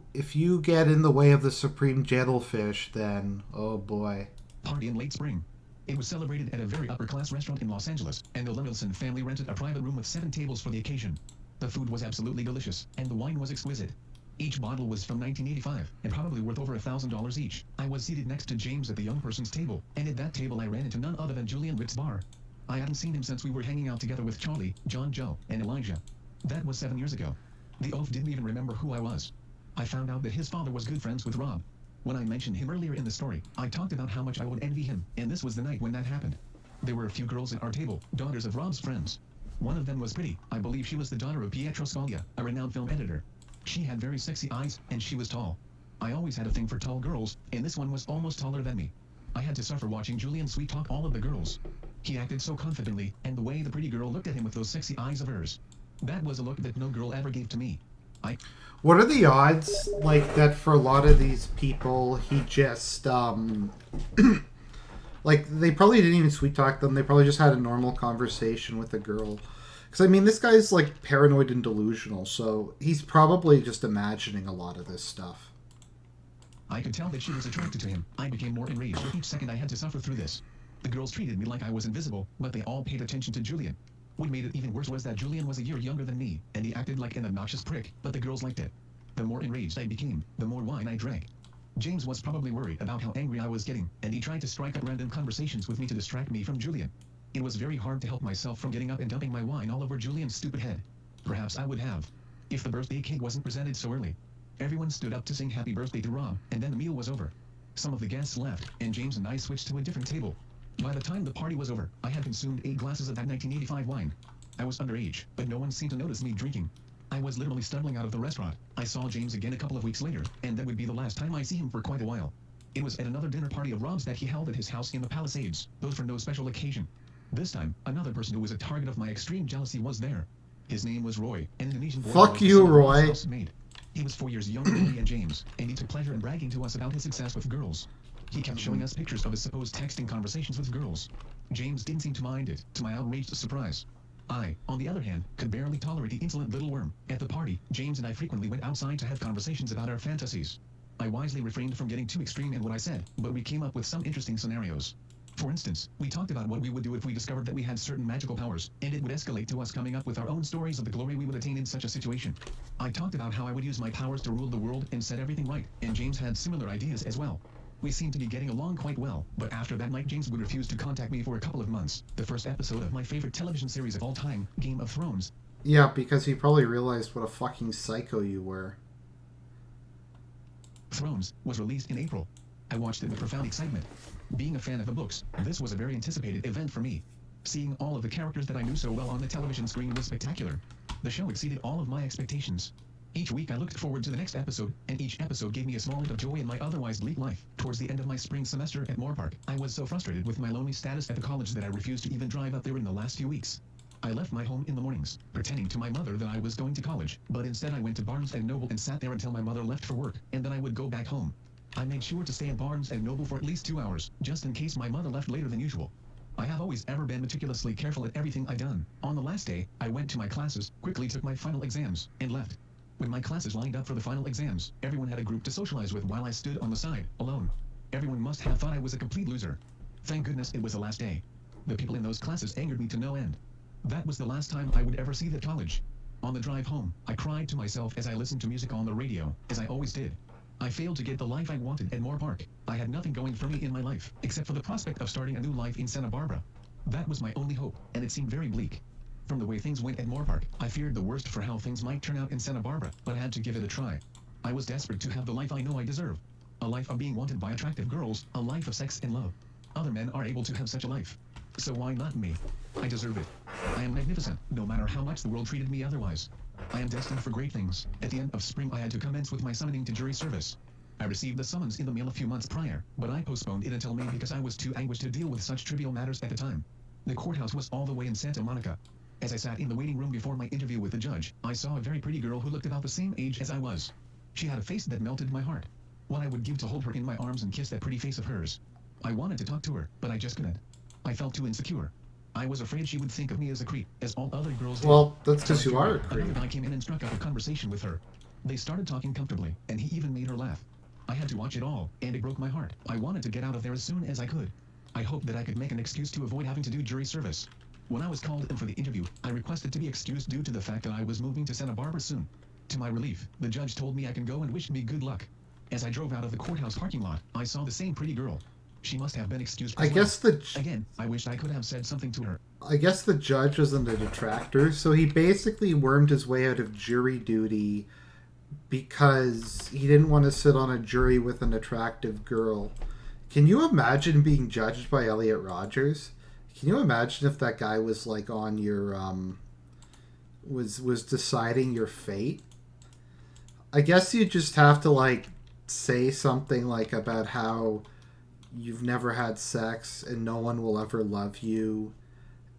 get in the way of the Supreme Gentlefish, then oh boy. Party in late spring. It was celebrated at a very upper-class restaurant in Los Angeles, and the Levinson family rented a private room with 7 tables for the occasion. The food was absolutely delicious, and the wine was exquisite. Each bottle was from 1985, and probably worth over $1,000 each. I was seated next to James at the young person's table, and at that table I ran into none other than Julian Ritzbar. I hadn't seen him since we were hanging out together with Charlie, John Joe, and Elijah. That was 7 years ago. The oaf didn't even remember who I was. I found out that his father was good friends with Rob. When I mentioned him earlier in the story, I talked about how much I would envy him, and this was the night when that happened. There were a few girls at our table, daughters of Rob's friends. One of them was pretty. I believe she was the daughter of Pietro Scalia, a renowned film editor. She had very sexy eyes, and she was tall. I always had a thing for tall girls, and this one was almost taller than me. I had to suffer watching Julian sweet-talk all of the girls. He acted so confidently, and the way the pretty girl looked at him with those sexy eyes of hers. That was a look that no girl ever gave to me. What are the odds, like, that for a lot of these people, he just, like, they probably didn't even sweet-talk them, they probably just had a normal conversation with a girl. Because, I mean, this guy's, like, paranoid and delusional, so he's probably just imagining a lot of this stuff. I could tell that she was attracted to him. I became more enraged with each second I had to suffer through this. The girls treated me like I was invisible, but they all paid attention to Julian. What made it even worse was that Julian was a year younger than me, and he acted like an obnoxious prick, but the girls liked it. The more enraged I became, the more wine I drank. James was probably worried about how angry I was getting, and he tried to strike up random conversations with me to distract me from Julian. It was very hard to help myself from getting up and dumping my wine all over Julian's stupid head. Perhaps I would have, if the birthday cake wasn't presented so early. Everyone stood up to sing happy birthday to Rob, and then the meal was over. Some of the guests left, and James and I switched to a different table. By the time the party was over, I had consumed 8 glasses of that 1985 wine. I was underage, but no one seemed to notice me drinking. I was literally stumbling out of the restaurant. I saw James again a couple of weeks later, and that would be the last time I see him for quite a while. It was at another dinner party of Rob's that he held at his house in the Palisades, though for no special occasion. This time, another person who was a target of my extreme jealousy was there. His name was Roy, an Indonesian boy. Fuck you, Roy. He was 4 years younger than me and James, and he took pleasure in bragging to us about his success with girls. He kept showing us pictures of his supposed texting conversations with girls. James didn't seem to mind it, to my outraged surprise. I, on the other hand, could barely tolerate the insolent little worm. At the party, James and I frequently went outside to have conversations about our fantasies. I wisely refrained from getting too extreme in what I said, but we came up with some interesting scenarios. For instance, we talked about what we would do if we discovered that we had certain magical powers, and it would escalate to us coming up with our own stories of the glory we would attain in such a situation. I talked about how I would use my powers to rule the world and set everything right, and James had similar ideas as well. We seemed to be getting along quite well, but after that night James would refuse to contact me for a couple of months. The first episode of my favorite television series of all time, Game of Thrones. Yeah, because he probably realized what a fucking psycho you were. Thrones was released in April. I watched it with profound excitement. Being a fan of the books, this was a very anticipated event for me. Seeing all of the characters that I knew so well on the television screen was spectacular. The show exceeded all of my expectations. Each week I looked forward to the next episode, and each episode gave me a small bit of joy in my otherwise bleak life. Towards the end of my spring semester at Moorpark, I was so frustrated with my lonely status at the college that I refused to even drive up there in the last few weeks. I left my home in the mornings, pretending to my mother that I was going to college, but instead I went to Barnes & Noble and sat there until my mother left for work, and then I would go back home. I made sure to stay at Barnes & Noble for at least 2 hours, just in case my mother left later than usual. I have always ever been meticulously careful at everything I've done. On the last day, I went to my classes, quickly took my final exams, and left. When my classes lined up for the final exams, everyone had a group to socialize with while I stood on the side, alone. Everyone must have thought I was a complete loser. Thank goodness it was the last day. The people in those classes angered me to no end. That was the last time I would ever see the college. On the drive home, I cried to myself as I listened to music on the radio, as I always did. I failed to get the life I wanted at Moore Park. I had nothing going for me in my life, except for the prospect of starting a new life in Santa Barbara. That was my only hope, and it seemed very bleak. From the way things went at Moore Park, I feared the worst for how things might turn out in Santa Barbara, but I had to give it a try. I was desperate to have the life I know I deserve. A life of being wanted by attractive girls, a life of sex and love. Other men are able to have such a life. So why not me? I deserve it. I am magnificent, no matter how much the world treated me otherwise. I am destined for great things. At the end of spring I had to commence with my summoning to jury service. I received the summons in the mail a few months prior, but I postponed it until May because I was too anguished to deal with such trivial matters at the time. The courthouse was all the way in Santa Monica. As I sat in the waiting room before my interview with the judge, I saw a very pretty girl who looked about the same age as I was. She had a face that melted my heart. What I would give to hold her in my arms and kiss that pretty face of hers. I wanted to talk to her, but I just couldn't. I felt too insecure. I was afraid she would think of me as a creep, as all other girls did. Well, that's because you are a creep. Another guy came in and struck up a conversation with her. They started talking comfortably, and he even made her laugh. I had to watch it all, and it broke my heart. I wanted to get out of there as soon as I could. I hoped that I could make an excuse to avoid having to do jury service. When I was called in for the interview, I requested to be excused due to the fact that I was moving to Santa Barbara soon. To my relief, the judge told me I can go and wished me good luck. As I drove out of the courthouse parking lot, I saw the same pretty girl. She must have been excused as well. Again, I wished I could have said something to her. I guess the judge wasn't a detractor, so he basically wormed his way out of jury duty because he didn't want to sit on a jury with an attractive girl. Can you imagine being judged by Elliot Rodgers? Can you imagine if that guy was like on your was deciding your fate? I guess you just have to like say something like about how you've never had sex and no one will ever love you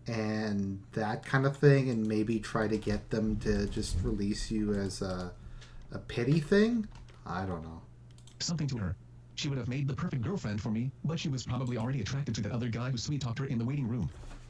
and that kind of thing, and maybe try to get them to just release you as a pity thing. I don't know. Something to her. She would have made the perfect girlfriend for me, but she was probably already attracted to that other guy who sweet-talked her in the waiting room.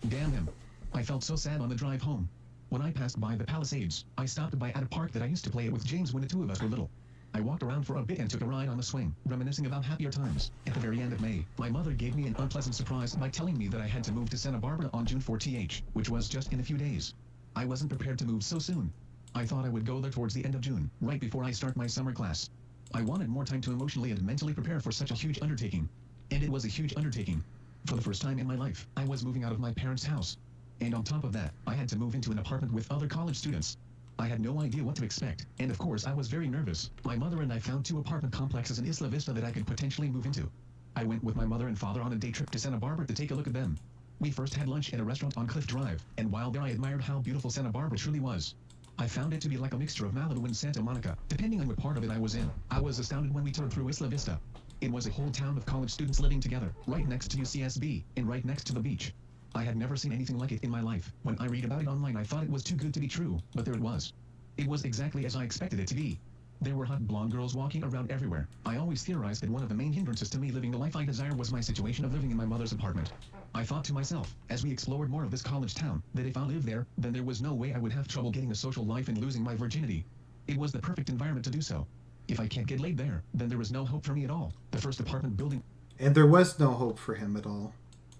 Damn him. I felt so sad on the drive home. When I passed by the Palisades, I stopped by at a park that I used to play at with James when the two of us were little. I walked around for a bit and took a ride on the swing, reminiscing about happier times. At the very end of May, my mother gave me an unpleasant surprise by telling me that I had to move to Santa Barbara on June 4th, which was just in a few days. I wasn't prepared to move so soon. I thought I would go there towards the end of June, right before I start my summer class. I wanted more time to emotionally and mentally prepare for such a huge undertaking. And it was a huge undertaking. For the first time in my life, I was moving out of my parents' house. And on top of that, I had to move into an apartment with other college students. I had no idea what to expect, and of course I was very nervous. My mother and I found 2 apartment complexes in Isla Vista that I could potentially move into. I went with my mother and father on a day trip to Santa Barbara to take a look at them. We first had lunch at a restaurant on Cliff Drive, and while there I admired how beautiful Santa Barbara truly was. I found it to be like a mixture of Malibu and Santa Monica, depending on what part of it I was in. I was astounded when we toured through Isla Vista. It was a whole town of college students living together, right next to UCSB, and right next to the beach. I had never seen anything like it in my life. When I read about it online I thought it was too good to be true, but there it was. It was exactly as I expected it to be. There were hot blonde girls walking around everywhere. I always theorized that one of the main hindrances to me living the life I desire was my situation of living in my mother's apartment. I thought to myself, as we explored more of this college town, that if I lived there, then there was no way I would have trouble getting a social life and losing my virginity. It was the perfect environment to do so. If I can't get laid there, then there was no hope for me at all. The first apartment building... And there was no hope for him at all.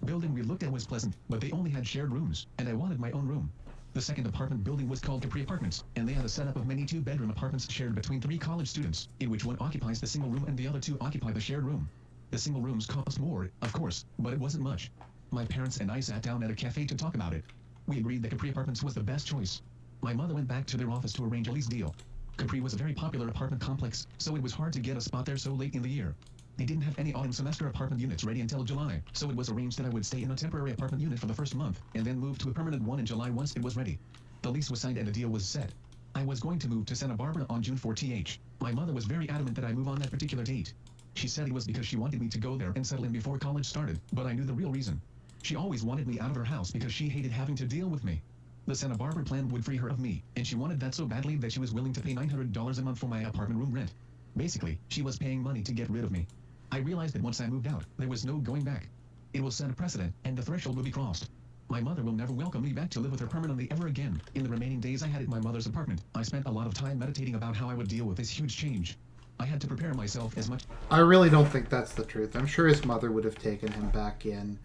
Building we looked at was pleasant, but they only had shared rooms, and I wanted my own room. The second apartment building was called Capri Apartments, and they had a setup of many 2-bedroom apartments shared between 3 college students, in which one occupies the single room and the other 2 occupy the shared room. The single rooms cost more, of course, but it wasn't much. My parents and I sat down at a cafe to talk about it. We agreed that Capri Apartments was the best choice. My mother went back to their office to arrange a lease deal. Capri was a very popular apartment complex, so it was hard to get a spot there so late in the year. They didn't have any autumn semester apartment units ready until July, so it was arranged that I would stay in a temporary apartment unit for the first month, and then move to a permanent one in July once it was ready. The lease was signed and a deal was set. I was going to move to Santa Barbara on June 4th. My mother was very adamant that I move on that particular date. She said it was because she wanted me to go there and settle in before college started, but I knew the real reason. She always wanted me out of her house because she hated having to deal with me. The Santa Barbara plan would free her of me, and she wanted that so badly that she was willing to pay $900 a month for my apartment room rent. Basically, she was paying money to get rid of me. I realized that once I moved out, there was no going back. It will set a precedent, and the threshold will be crossed. My mother will never welcome me back to live with her permanently ever again. In the remaining days I had at my mother's apartment, I spent a lot of time meditating about how I would deal with this huge change. I had to prepare myself as much. I really don't think that's the truth. I'm sure his mother would have taken him back in.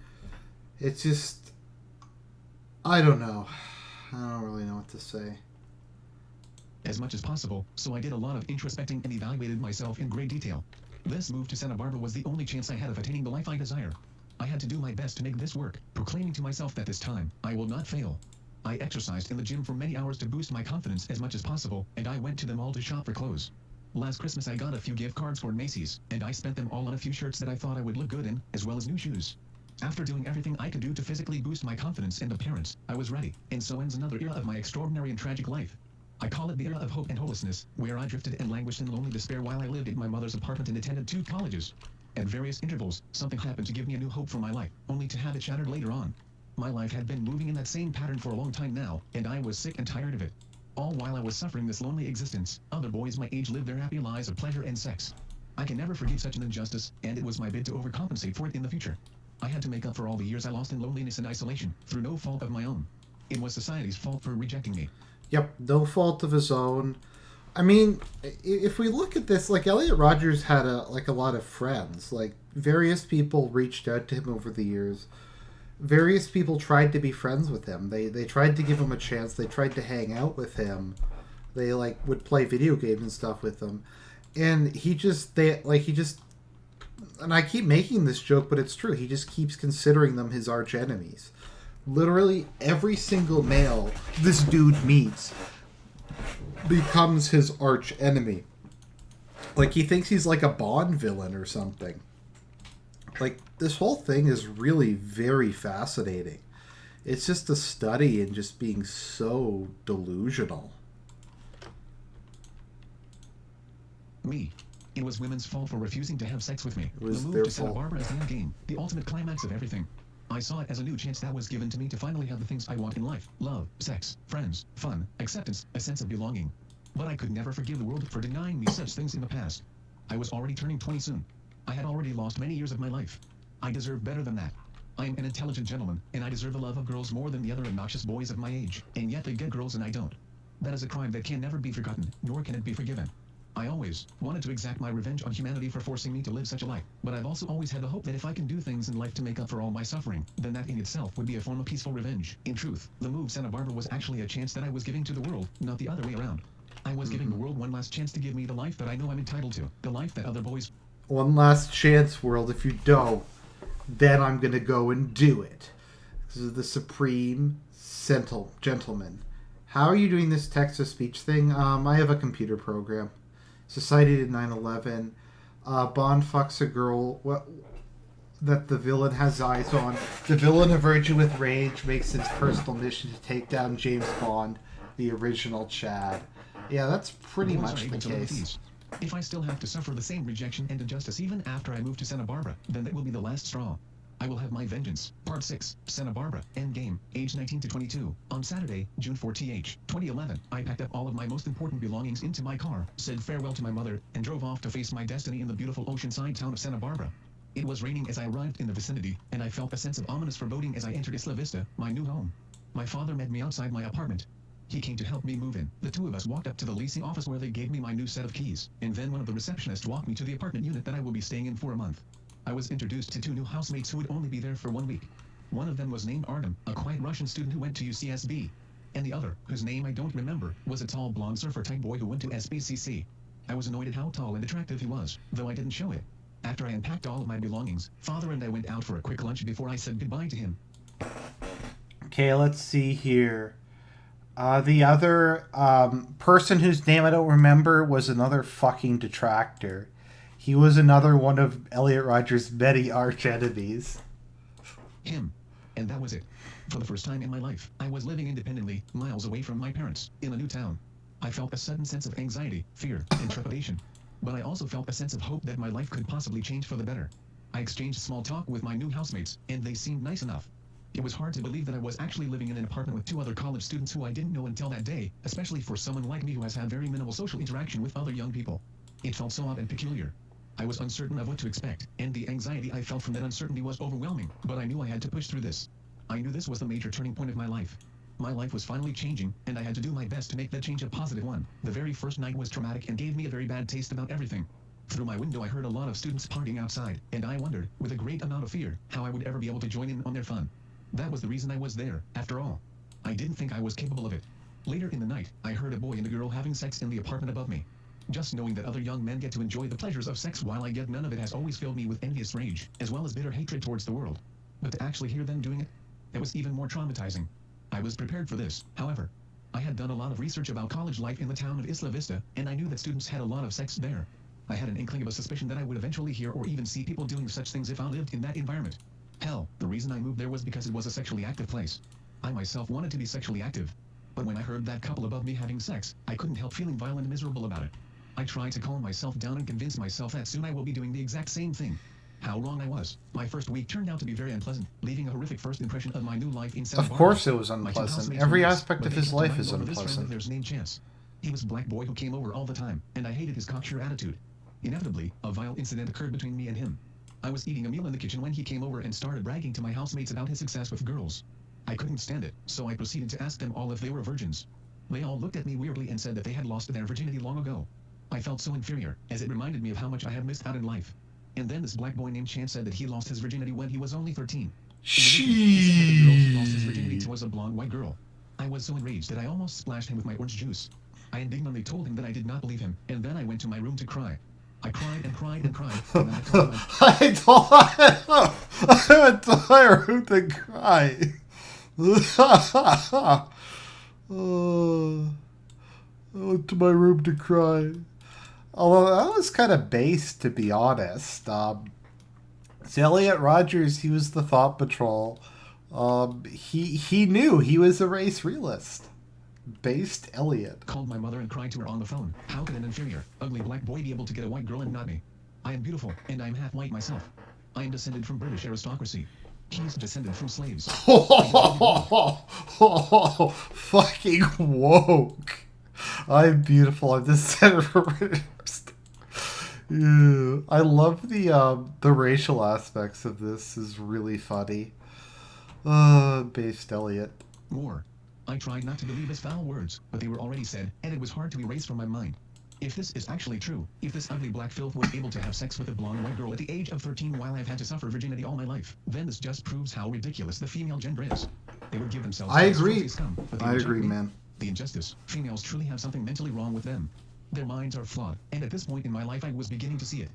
It's just... I don't know. I don't really know what to say. As much as possible, so I did a lot of introspecting and evaluated myself in great detail. This move to Santa Barbara was the only chance I had of attaining the life I desire. I had to do my best to make this work, proclaiming to myself that this time, I will not fail. I exercised in the gym for many hours to boost my confidence as much as possible, and I went to the mall to shop for clothes. Last Christmas I got a few gift cards for Macy's, and I spent them all on a few shirts that I thought I would look good in, as well as new shoes. After doing everything I could do to physically boost my confidence and appearance, I was ready, and so ends another era of my extraordinary and tragic life. I call it the era of hope and hopelessness, where I drifted and languished in lonely despair while I lived in my mother's apartment and attended 2 colleges. At various intervals, something happened to give me a new hope for my life, only to have it shattered later on. My life had been moving in that same pattern for a long time now, and I was sick and tired of it. All while I was suffering this lonely existence, other boys my age lived their happy lives of pleasure and sex. I can never forgive such an injustice, and it was my bid to overcompensate for it in the future. I had to make up for all the years I lost in loneliness and isolation, through no fault of my own. It was society's fault for rejecting me. Yep, no fault of his own. I mean, if we look at this, like, Elliot Rodgers had a lot of friends. Like, various people reached out to him over the years. Various people tried to be friends with him. They tried to give him a chance. They tried to hang out with him. They, like, would play video games and stuff with him. And he just, and I keep making this joke, but it's true. He just keeps considering them his arch enemies. Literally every single male this dude meets becomes his arch enemy. Like, he thinks he's like a Bond villain or something. Like, this whole thing is really very fascinating. It's just a study in just being so delusional. Me. It was women's fault for refusing to have sex with me. It was the their move to Santa fault. Barbara is the end game, the ultimate climax of everything. I saw it as a new chance that was given to me to finally have the things I want in life: love, sex, friends, fun, acceptance, a sense of belonging. But I could never forgive the world for denying me such things in the past. I was already turning 20 soon. I had already lost many years of my life. I deserve better than that. I am an intelligent gentleman, and I deserve the love of girls more than the other obnoxious boys of my age, and yet they get girls and I don't. That is a crime that can never be forgotten, nor can it be forgiven. I always wanted to exact my revenge on humanity for forcing me to live such a life, but I've also always had the hope that if I can do things in life to make up for all my suffering, then that in itself would be a form of peaceful revenge. In truth, the move Santa Barbara was actually a chance that I was giving to the world, not the other way around. I was giving the world one last chance to give me the life that I know I'm entitled to, the life that other boys... One last chance, world. If you don't, then I'm going to go and do it. This is the Supreme Gentleman. How are you doing this text-to-speech thing? I have a computer program. Society did 9/11. Bond fucks a girl that the villain has eyes on. The villain, a virgin with rage, makes its personal mission to take down James Bond, the original Chad. Yeah, that's pretty much the case. If I still have to suffer the same rejection and injustice even after I move to Santa Barbara, then that will be the last straw. I will have my vengeance. Part 6, Santa Barbara, Endgame, age 19 to 22. On Saturday, June 4th, 2011, I packed up all of my most important belongings into my car, said farewell to my mother, and drove off to face my destiny in the beautiful oceanside town of Santa Barbara. It was raining as I arrived in the vicinity, and I felt a sense of ominous foreboding as I entered Isla Vista, my new home. My father met me outside my apartment. He came to help me move in. The two of us walked up to the leasing office where they gave me my new set of keys, and then one of the receptionists walked me to the apartment unit that I will be staying in for a month. I was introduced to 2 new housemates who would only be there for 1 week. One of them was named Artem, a quiet Russian student who went to UCSB. And the other, whose name I don't remember, was a tall blonde surfer-type boy who went to SBCC. I was annoyed at how tall and attractive he was, though I didn't show it. After I unpacked all of my belongings, Father and I went out for a quick lunch before I said goodbye to him. Okay, let's see here. The other person whose name I don't remember was another fucking detractor. He was another one of Elliot Rodger's many arch enemies. Him. And that was it. For the first time in my life, I was living independently, miles away from my parents, in a new town. I felt a sudden sense of anxiety, fear, and trepidation. But I also felt a sense of hope that my life could possibly change for the better. I exchanged small talk with my new housemates, and they seemed nice enough. It was hard to believe that I was actually living in an apartment with 2 other college students who I didn't know until that day, especially for someone like me who has had very minimal social interaction with other young people. It felt so odd and peculiar. I was uncertain of what to expect, and the anxiety I felt from that uncertainty was overwhelming, but I knew I had to push through this. I knew this was the major turning point of my life. My life was finally changing, and I had to do my best to make that change a positive one. The very first night was traumatic and gave me a very bad taste about everything. Through my window I heard a lot of students partying outside, and I wondered, with a great amount of fear, how I would ever be able to join in on their fun. That was the reason I was there, after all. I didn't think I was capable of it. Later in the night, I heard a boy and a girl having sex in the apartment above me. Just knowing that other young men get to enjoy the pleasures of sex while I get none of it has always filled me with envious rage, as well as bitter hatred towards the world. But to actually hear them doing it was even more traumatizing. I was prepared for this, however. I had done a lot of research about college life in the town of Isla Vista, and I knew that students had a lot of sex there. I had an inkling of a suspicion that I would eventually hear or even see people doing such things if I lived in that environment. Hell, the reason I moved there was because it was a sexually active place. I myself wanted to be sexually active. But when I heard that couple above me having sex, I couldn't help feeling vile and miserable about it. I tried to calm myself down and convince myself that soon I will be doing the exact same thing. How wrong I was. My first week turned out to be very unpleasant, leaving a horrific first impression of my new life in Santa Of Barbara. course it was My two unpleasant. housemates Every were nice, aspect but of they his kept life lying is over this friend of unpleasant. theirs named Chance. He was a black boy who came over all the time, and I hated his cocksure attitude. Inevitably, a vile incident occurred between me and him. I was eating a meal in the kitchen when he came over and started bragging to my housemates about his success with girls. I couldn't stand it, so I proceeded to ask them all if they were virgins. They all looked at me weirdly and said that they had lost their virginity long ago. I felt so inferior, as it reminded me of how much I had missed out in life. And then this black boy named Chance said that he lost his virginity when he was only 13. He said that the girl he lost his virginity to was a blonde white girl. I was so enraged that I almost splashed him with my orange juice. I indignantly told him that I did not believe him, and then I went to my room to cry. I cried and cried and cried, and then I told him I went to my room to cry. I went to my room to cry. Although that was kind of base, to be honest. It's Elliot Rodgers. He was the Thought Patrol. He knew he was a race realist. Based Elliot. Called my mother and cried to her on the phone. How could an inferior, ugly black boy be able to get a white girl and not me? I am beautiful, and I'm half white myself. I am descended from British aristocracy. He's descended from slaves. Fucking woke. I'm beautiful. I'm descended from British. Yeah. I love the racial aspects of this. Is really funny. Based Elliot. More. I tried not to believe his foul words, but they were already said, and it was hard to erase from my mind. If this is actually true, if this ugly black filth was able to have sex with a blonde white girl at the age of 13 while I've had to suffer virginity all my life, then this just proves how ridiculous the female gender is. They would give themselves I to this agree. filthy scum, but they I reject agree, me. man. The injustice. Females truly have something mentally wrong with them. Their minds are flawed, and at this point in my life I was beginning to see it.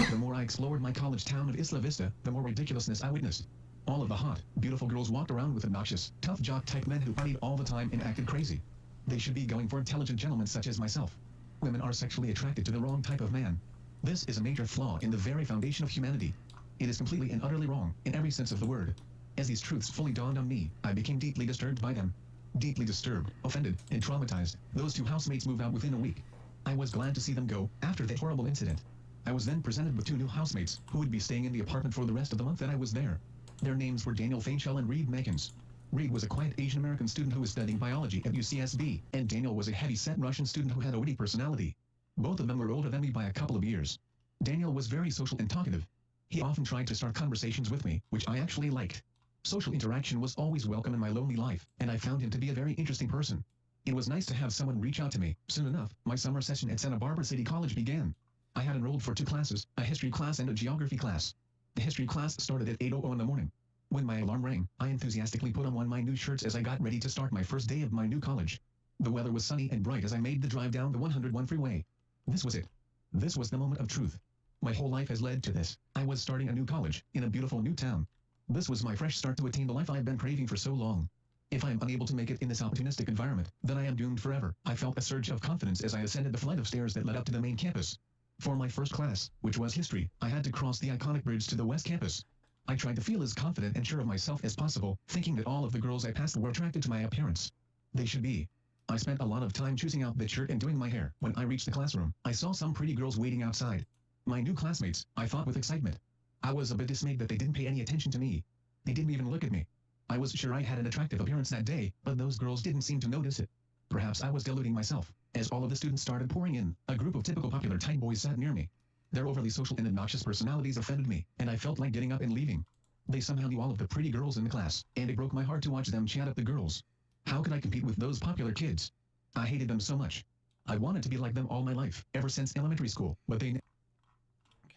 The more I explored my college town of Isla Vista, the more ridiculousness I witnessed. All of the hot, beautiful girls walked around with obnoxious, tough jock-type men who partied all the time and acted crazy. They should be going for intelligent gentlemen such as myself. Women are sexually attracted to the wrong type of man. This is a major flaw in the very foundation of humanity. It is completely and utterly wrong, in every sense of the word. As these truths fully dawned on me, I became deeply disturbed by them. Deeply disturbed, offended, and traumatized, those two housemates moved out within a week. I was glad to see them go, after that horrible incident. I was then presented with two new housemates, who would be staying in the apartment for the rest of the month that I was there. Their names were Daniel Fainshell and Reed Makins. Reed was a quiet Asian American student who was studying biology at UCSB, and Daniel was a heavy-set Russian student who had a witty personality. Both of them were older than me by a couple of years. Daniel was very social and talkative. He often tried to start conversations with me, which I actually liked. Social interaction was always welcome in my lonely life, and I found him to be a very interesting person. It was nice to have someone reach out to me. Soon enough, my summer session at Santa Barbara City College began. I had enrolled for 2 classes, a history class and a geography class. The history class started at 8:00 in the morning. When my alarm rang, I enthusiastically put on one of my new shirts as I got ready to start my first day of my new college. The weather was sunny and bright as I made the drive down the 101 freeway. This was it. This was the moment of truth. My whole life has led to this. I was starting a new college, in a beautiful new town. This was my fresh start to attain the life I've been craving for so long. If I am unable to make it in this opportunistic environment, then I am doomed forever. I felt a surge of confidence as I ascended the flight of stairs that led up to the main campus. For my first class, which was history, I had to cross the iconic bridge to the West Campus. I tried to feel as confident and sure of myself as possible, thinking that all of the girls I passed were attracted to my appearance. They should be. I spent a lot of time choosing out Bitchute and doing my hair. When I reached the classroom, I saw some pretty girls waiting outside. My new classmates, I thought with excitement. I was a bit dismayed that they didn't pay any attention to me. They didn't even look at me. I was sure I had an attractive appearance that day, but those girls didn't seem to notice it. Perhaps I was deluding myself. As all of the students started pouring in, a group of typical popular type boys sat near me. Their overly social and obnoxious personalities offended me, and I felt like getting up and leaving. They somehow knew all of the pretty girls in the class, and it broke my heart to watch them chat up the girls. How could I compete with those popular kids? I hated them so much. I wanted to be like them all my life, ever since elementary school, but they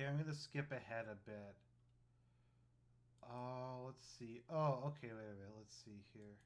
Okay, I'm gonna skip ahead a bit. Oh, let's see. Oh, okay, wait. Let's see here.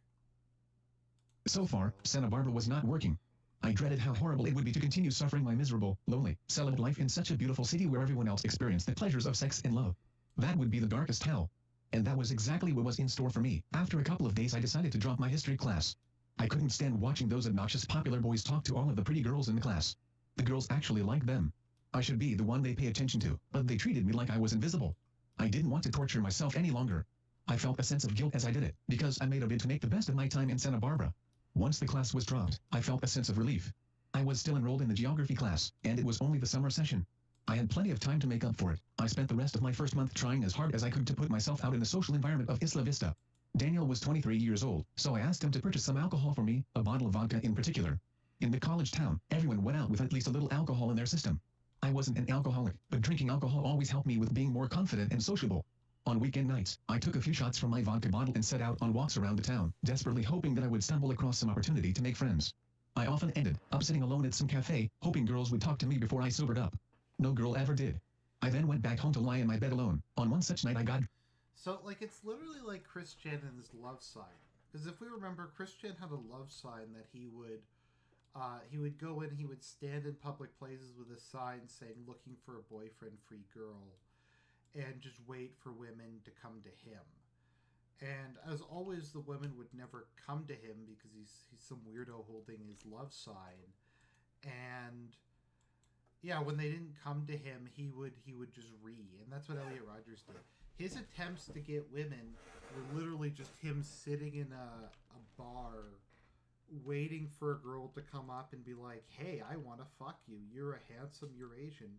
So far, Santa Barbara was not working. I dreaded how horrible it would be to continue suffering my miserable, lonely, celibate life in such a beautiful city where everyone else experienced the pleasures of sex and love. That would be the darkest hell. And that was exactly what was in store for me. After a couple of days I decided to drop my history class. I couldn't stand watching those obnoxious popular boys talk to all of the pretty girls in the class. The girls actually liked them. I should be the one they pay attention to, but they treated me like I was invisible. I didn't want to torture myself any longer. I felt a sense of guilt as I did it, because I made a bid to make the best of my time in Santa Barbara. Once the class was dropped, I felt a sense of relief. I was still enrolled in the geography class, and it was only the summer session. I had plenty of time to make up for it. I spent the rest of my first month trying as hard as I could to put myself out in the social environment of Isla Vista. Daniel was 23 years old, so I asked him to purchase some alcohol for me, a bottle of vodka in particular. In the college town, everyone went out with at least a little alcohol in their system. I wasn't an alcoholic, but drinking alcohol always helped me with being more confident and sociable. On weekend nights, I took a few shots from my vodka bottle and set out on walks around the town, desperately hoping that I would stumble across some opportunity to make friends. I often ended up sitting alone at some cafe, hoping girls would talk to me before I sobered up. No girl ever did. I then went back home to lie in my bed alone. On one such night I got... So, like, it's literally like Chris Chen and his love sign. Because if we remember, Chris Chen had a love sign that he would go in, he would stand in public places with a sign saying, looking for a boyfriend, free girl, and just wait for women to come to him. And as always, the women would never come to him because he's some weirdo holding his love sign. And yeah, when they didn't come to him, he would just and that's what Elliot Rodgers did. His attempts to get women were literally just him sitting in a bar waiting for a girl to come up and be like, hey, I want to fuck you. You're a handsome Eurasian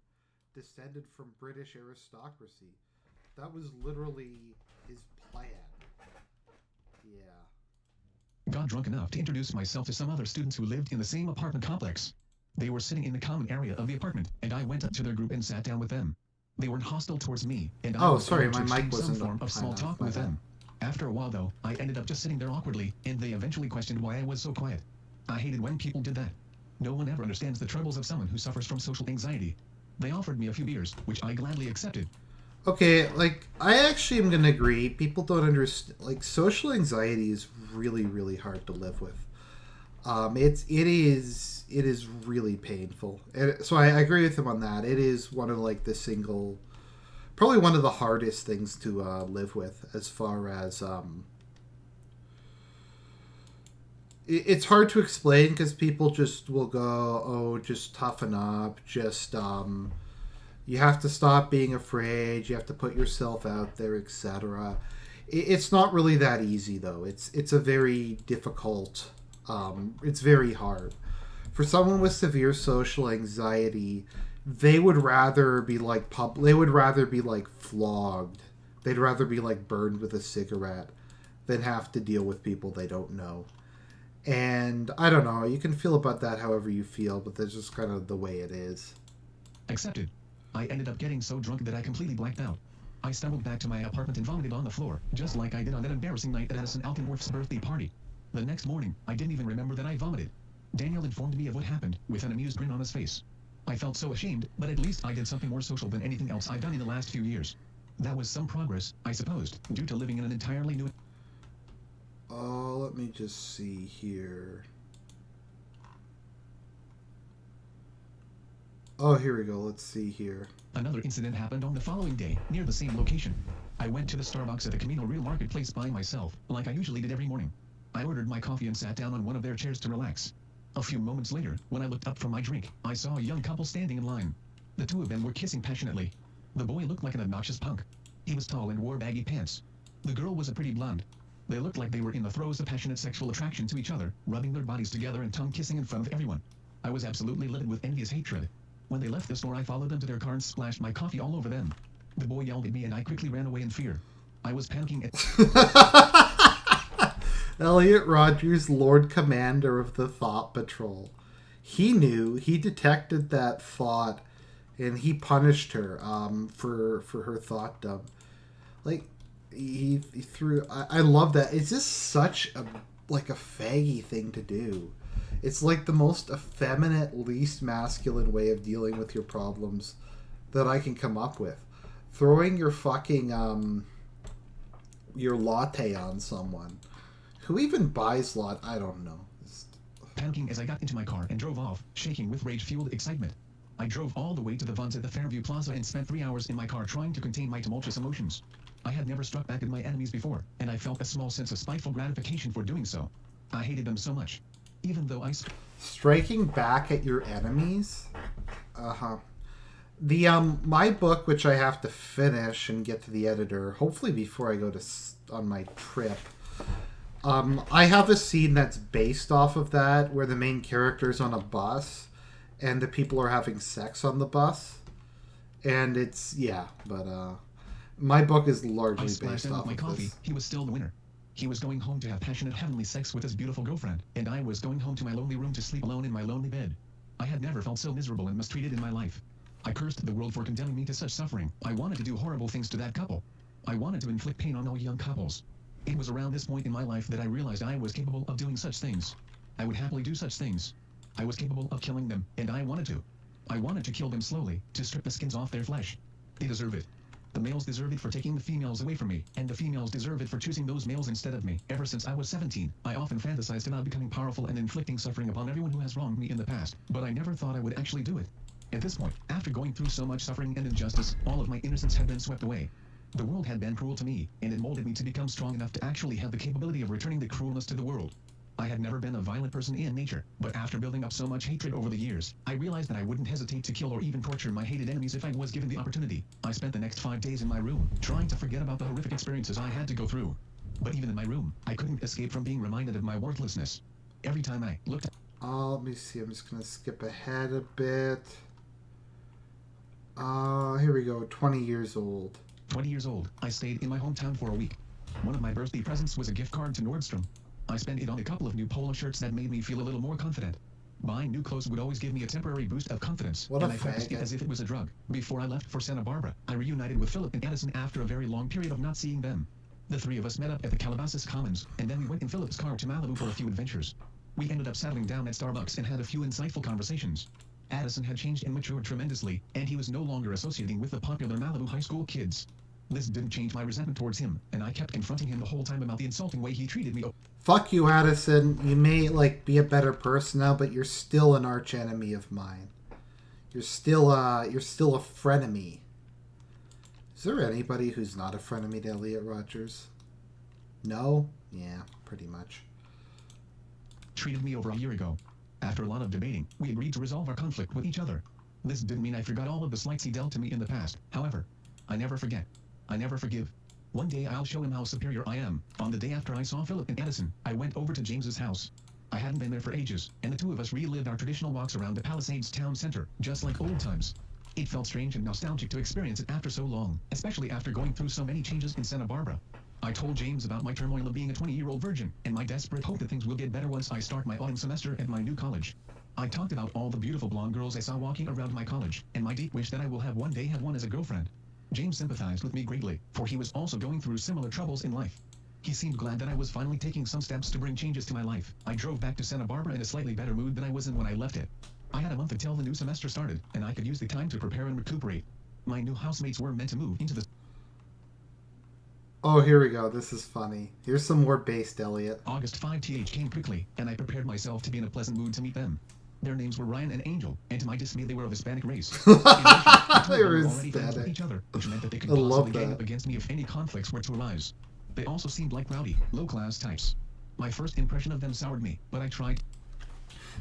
descended from British aristocracy. That was literally his plan. Yeah. Got drunk enough to introduce myself to some other students who lived in the same apartment complex. They were sitting in the common area of the apartment, and I went up to their group and sat down with them. They weren't hostile towards me, and I was sorry, able to my mic exchange wasn't some form of small talk with them. After a while, though, I ended up just sitting there awkwardly, and they eventually questioned why I was so quiet. I hated when people did that. No one ever understands the troubles of someone who suffers from social anxiety. They offered me a few beers, which I gladly accepted. Okay, like, I actually am going to agree. People don't understand. Like, social anxiety is really, really hard to live with. It is really painful. And so I agree with him on that. It is one of, like, probably one of the hardest things to live with, as far as it's hard to explain because people just will go, oh, just toughen up, just you have to stop being afraid, you have to put yourself out there, etc. It's not really that easy, though. It's a very difficult, it's very hard. For someone with severe social anxiety, they would rather be like they would rather be like flogged. They'd rather be like burned with a cigarette than have to deal with people they don't know. And I don't know, you can feel about that however you feel, but that's just kind of the way it is. Accepted. I ended up getting so drunk that I completely blacked out. I stumbled back to my apartment and vomited on the floor, just like I did on that embarrassing night at Addison Alkenworth's birthday party. The next morning, I didn't even remember that I vomited. Daniel informed me of what happened, with an amused grin on his face. I felt so ashamed, but at least I did something more social than anything else I've done in the last few years. That was some progress, I supposed, due to living in an entirely new... Oh, let me just see here. Oh, here we go. Let's see here. Another incident happened on the following day, near the same location. I went to the Starbucks at the Camino Real Marketplace by myself, like I usually did every morning. I ordered my coffee and sat down on one of their chairs to relax. A few moments later, when I looked up for my drink, I saw a young couple standing in line. The two of them were kissing passionately. The boy looked like an obnoxious punk. He was tall and wore baggy pants. The girl was a pretty blonde. They looked like they were in the throes of passionate sexual attraction to each other, rubbing their bodies together and tongue-kissing in front of everyone. I was absolutely livid with envious hatred. When they left the store, I followed them to their car and splashed my coffee all over them. The boy yelled at me and I quickly ran away in fear. I was panicking at... Elliot Rodgers, Lord Commander of the Thought Patrol. He knew, he detected that thought, and he punished her for her thoughtdom. Like, he threw... I love that. It's just such a faggy thing to do. It's like the most effeminate, least masculine way of dealing with your problems that I can come up with. Throwing your fucking your latte on someone. Who even buys I don't know. Panicking as I got into my car and drove off, shaking with rage-fueled excitement. I drove all the way to the Vons at the Fairview Plaza and spent 3 hours in my car trying to contain my tumultuous emotions. I had never struck back at my enemies before, and I felt a small sense of spiteful gratification for doing so. I hated them so much. Even though Striking back at your enemies? Uh-huh. The, my book, which I have to finish and get to the editor, hopefully before I go on my trip, I have a scene that's based off of that, where the main character's on a bus, and the people are having sex on the bus. And it's, yeah, but, my book is largely based off my of coffee. this. He was still the winner. He was going home to have passionate heavenly sex with his beautiful girlfriend, and I was going home to my lonely room to sleep alone in my lonely bed. I had never felt so miserable and mistreated in my life. I cursed the world for condemning me to such suffering. I wanted to do horrible things to that couple. I wanted to inflict pain on all young couples. It was around this point in my life that I realized I was capable of doing such things. I would happily do such things. I was capable of killing them, and I wanted to. I wanted to kill them slowly, to strip the skins off their flesh. They deserve it. The males deserve it for taking the females away from me, and the females deserve it for choosing those males instead of me. Ever since I was 17, I often fantasized about becoming powerful and inflicting suffering upon everyone who has wronged me in the past, but I never thought I would actually do it. At this point, after going through so much suffering and injustice, all of my innocence had been swept away. The world had been cruel to me, and it molded me to become strong enough to actually have the capability of returning the cruelness to the world. I had never been a violent person in nature, but after building up so much hatred over the years, I realized that I wouldn't hesitate to kill or even torture my hated enemies if I was given the opportunity. I spent the next 5 days in my room, trying to forget about the horrific experiences I had to go through. But even in my room, I couldn't escape from being reminded of my worthlessness. Every time I looked at... Let me see. I'm just going to skip ahead a bit. Here we go. 20 years old. 20 years old, I stayed in my hometown for a week. One of my birthday presents was a gift card to Nordstrom. I spent it on a couple of new polo shirts that made me feel a little more confident. Buying new clothes would always give me a temporary boost of confidence, and I practiced it as if it was a drug. Before I left for Santa Barbara, I reunited with Philip and Addison after a very long period of not seeing them. The three of us met up at the Calabasas Commons, and then we went in Philip's car to Malibu for a few adventures. We ended up settling down at Starbucks and had a few insightful conversations. Addison had changed and matured tremendously, and he was no longer associating with the popular Malibu high school kids. This didn't change my resentment towards him, and I kept confronting him the whole time about the insulting way he treated me. Fuck you, Addison. You may, be a better person now, but you're still an arch enemy of mine. You're still a frenemy. Is there anybody who's not a frenemy to Elliot Rodgers? No? Yeah, pretty much. Treated me over a year ago. After a lot of debating, we agreed to resolve our conflict with each other. This didn't mean I forgot all of the slights he dealt to me in the past. However, I never forget. I never forgive. One day I'll show him how superior I am. On the day after I saw Philip and Addison, I went over to James's house. I hadn't been there for ages, and the two of us relived our traditional walks around the Palisades town center, just like old times. It felt strange and nostalgic to experience it after so long, especially after going through so many changes in Santa Barbara. I told James about my turmoil of being a 20-year-old virgin, and my desperate hope that things will get better once I start my autumn semester at my new college. I talked about all the beautiful blonde girls I saw walking around my college, and my deep wish that I will have one day have one as a girlfriend. James sympathized with me greatly, for he was also going through similar troubles in life. He seemed glad that I was finally taking some steps to bring changes to my life. I drove back to Santa Barbara in a slightly better mood than I was in when I left it. I had a month until the new semester started, and I could use the time to prepare and recuperate. My new housemates were meant to move into the... Oh, here we go. This is funny. Here's some more based, Elliot. August 5th came quickly, and I prepared myself to be in a pleasant mood to meet them. Their names were Ryan and Angel, and to my dismay, they were of Hispanic race. In addition, They were already friends with each other, which meant that they could possibly gang up against me if any conflicts were to arise. They also seemed like rowdy, low-class types. My first impression of them soured me, but I tried.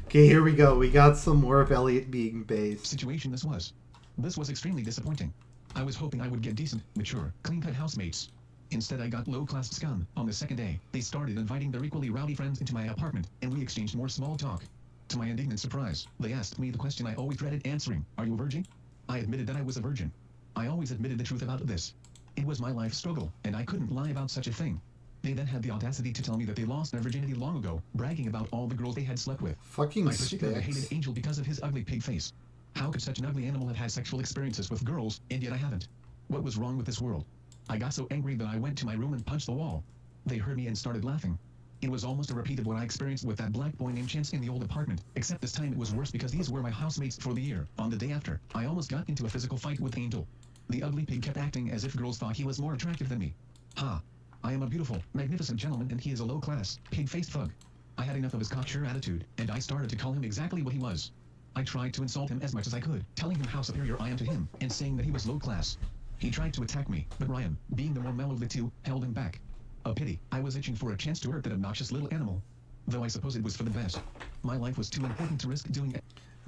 Okay, here we go. We got some more of Elliot being based. Situation this was. This was extremely disappointing. I was hoping I would get decent, mature, clean-cut housemates. Instead, I got low-class scum. On the second day, they started inviting their equally rowdy friends into my apartment, and we exchanged more small talk. To my indignant surprise, they asked me the question I always dreaded answering. Are you a virgin? I admitted that I was a virgin. I always admitted the truth about this. It was my life struggle, and I couldn't lie about such a thing. They then had the audacity to tell me that they lost their virginity long ago, bragging about all the girls they had slept with. Fucking I particularly hated Angel because of his ugly pig face. How could such an ugly animal have had sexual experiences with girls, and yet I haven't? What was wrong with this world? I got so angry that I went to my room and punched the wall. They heard me and started laughing. It was almost a repeat of what I experienced with that black boy named Chance in the old apartment, except this time it was worse because these were my housemates for the year. On the day after, I almost got into a physical fight with Angel. The ugly pig kept acting as if girls thought he was more attractive than me. Ha! I am a beautiful, magnificent gentleman and he is a low-class, pig-faced thug. I had enough of his cocksure attitude, and I started to call him exactly what he was. I tried to insult him as much as I could, telling him how superior I am to him, and saying that he was low-class. He tried to attack me, but Ryan, being the more mellow of the two, held him back. A pity, I was itching for a chance to hurt that obnoxious little animal. Though I suppose it was for the best. My life was too important to risk doing it.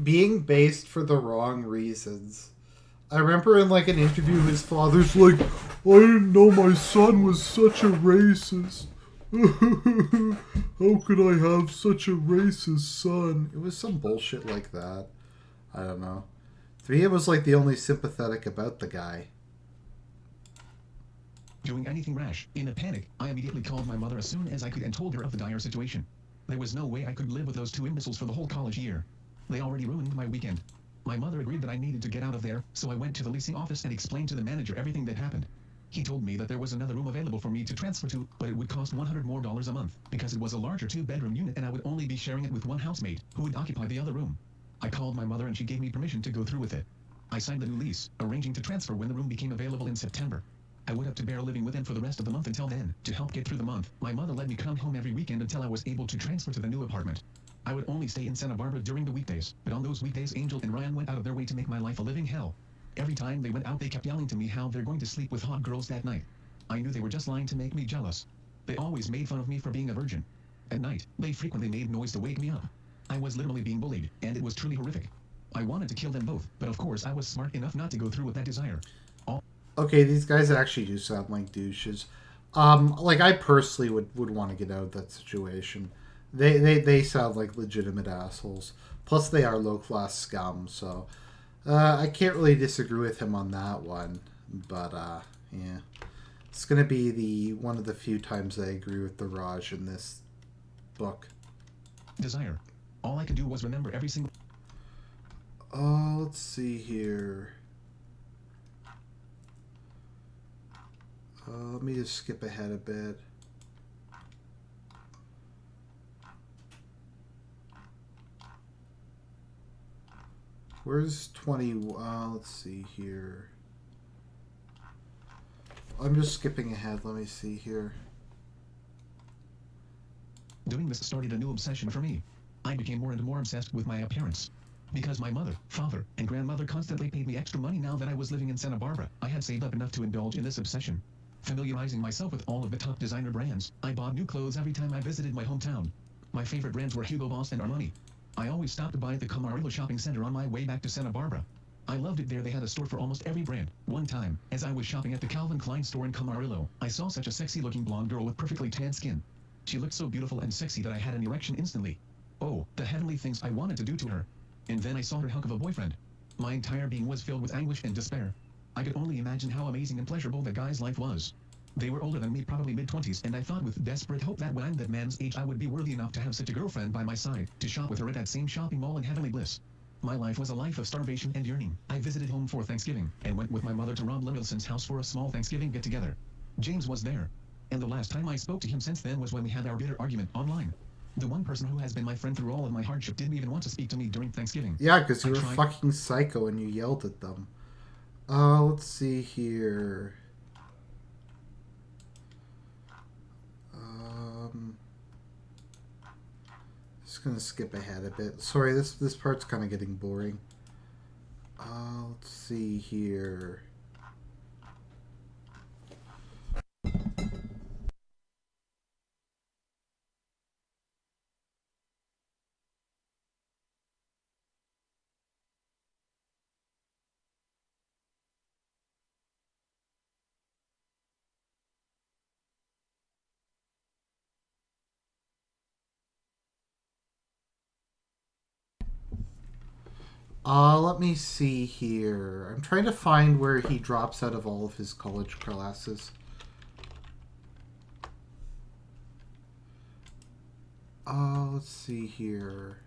Being based for the wrong reasons. I remember in like an interview, his father's like, "I didn't know my son was such a racist. How could I have such a racist son?" It was some bullshit like that. I don't know. To me, it was like the only sympathetic about the guy. Doing anything rash. In a panic, I immediately called my mother as soon as I could and told her of the dire situation. There was no way I could live with those two imbeciles for the whole college year. They already ruined my weekend. My mother agreed that I needed to get out of there, so I went to the leasing office and explained to the manager everything that happened. He told me that there was another room available for me to transfer to, but it would cost $100 more a month, because it was a larger two-bedroom unit and I would only be sharing it with one housemate, who would occupy the other room. I called my mother and she gave me permission to go through with it. I signed the new lease, arranging to transfer when the room became available in September. I would have to bear living with them for the rest of the month until then. To help get through the month, my mother let me come home every weekend until I was able to transfer to the new apartment. I would only stay in Santa Barbara during the weekdays, but on those weekdays Angel and Ryan went out of their way to make my life a living hell. Every time they went out they kept yelling to me how they're going to sleep with hot girls that night. I knew they were just lying to make me jealous. They always made fun of me for being a virgin. At night, they frequently made noise to wake me up. I was literally being bullied, and it was truly horrific. I wanted to kill them both, but of course I was smart enough not to go through with that desire. Okay, these guys actually do sound like douches. Like I personally would want to get out of that situation. They sound like legitimate assholes. Plus, they are low class scum. So I can't really disagree with him on that one. But yeah, it's gonna be the one of the few times I agree with the Raj in this book. Desire. All I could do was remember every single. Let's see here. Let me just skip ahead a bit. Where's 20? Let's see here. I'm just skipping ahead. Let me see here. Doing this started a new obsession for me. I became more and more obsessed with my appearance. Because my mother, father, and grandmother constantly paid me extra money now that I was living in Santa Barbara, I had saved up enough to indulge in this obsession. Familiarizing myself with all of the top designer brands, I bought new clothes every time I visited my hometown. My favorite brands were Hugo Boss and Armani. I always stopped by the Camarillo shopping center on my way back to Santa Barbara. I loved it there. They had a store for almost every brand. One time, as I was shopping at the Calvin Klein store in Camarillo, I saw such a sexy looking blonde girl with perfectly tan skin. She looked so beautiful and sexy that I had an erection instantly. Oh, the heavenly things I wanted to do to her. And then I saw her hunk of a boyfriend. My entire being was filled with anguish and despair. I could only imagine how amazing and pleasurable that guy's life was. They were older than me, probably mid-20s, and I thought with desperate hope that when I'm that man's age I would be worthy enough to have such a girlfriend by my side, to shop with her at that same shopping mall in heavenly bliss. My life was a life of starvation and yearning. I visited home for Thanksgiving, and went with my mother to Rob Levilson's house for a small Thanksgiving get-together. James was there. And the last time I spoke to him since then was when we had our bitter argument online. The one person who has been my friend through all of my hardship didn't even want to speak to me during Thanksgiving. Yeah, because you were fucking psycho and you yelled at them. Let's see here. Just gonna skip ahead a bit. Sorry, this part's kind of getting boring. Let's see here. Let me see here. I'm trying to find where he drops out of all of his college classes. Let's see here.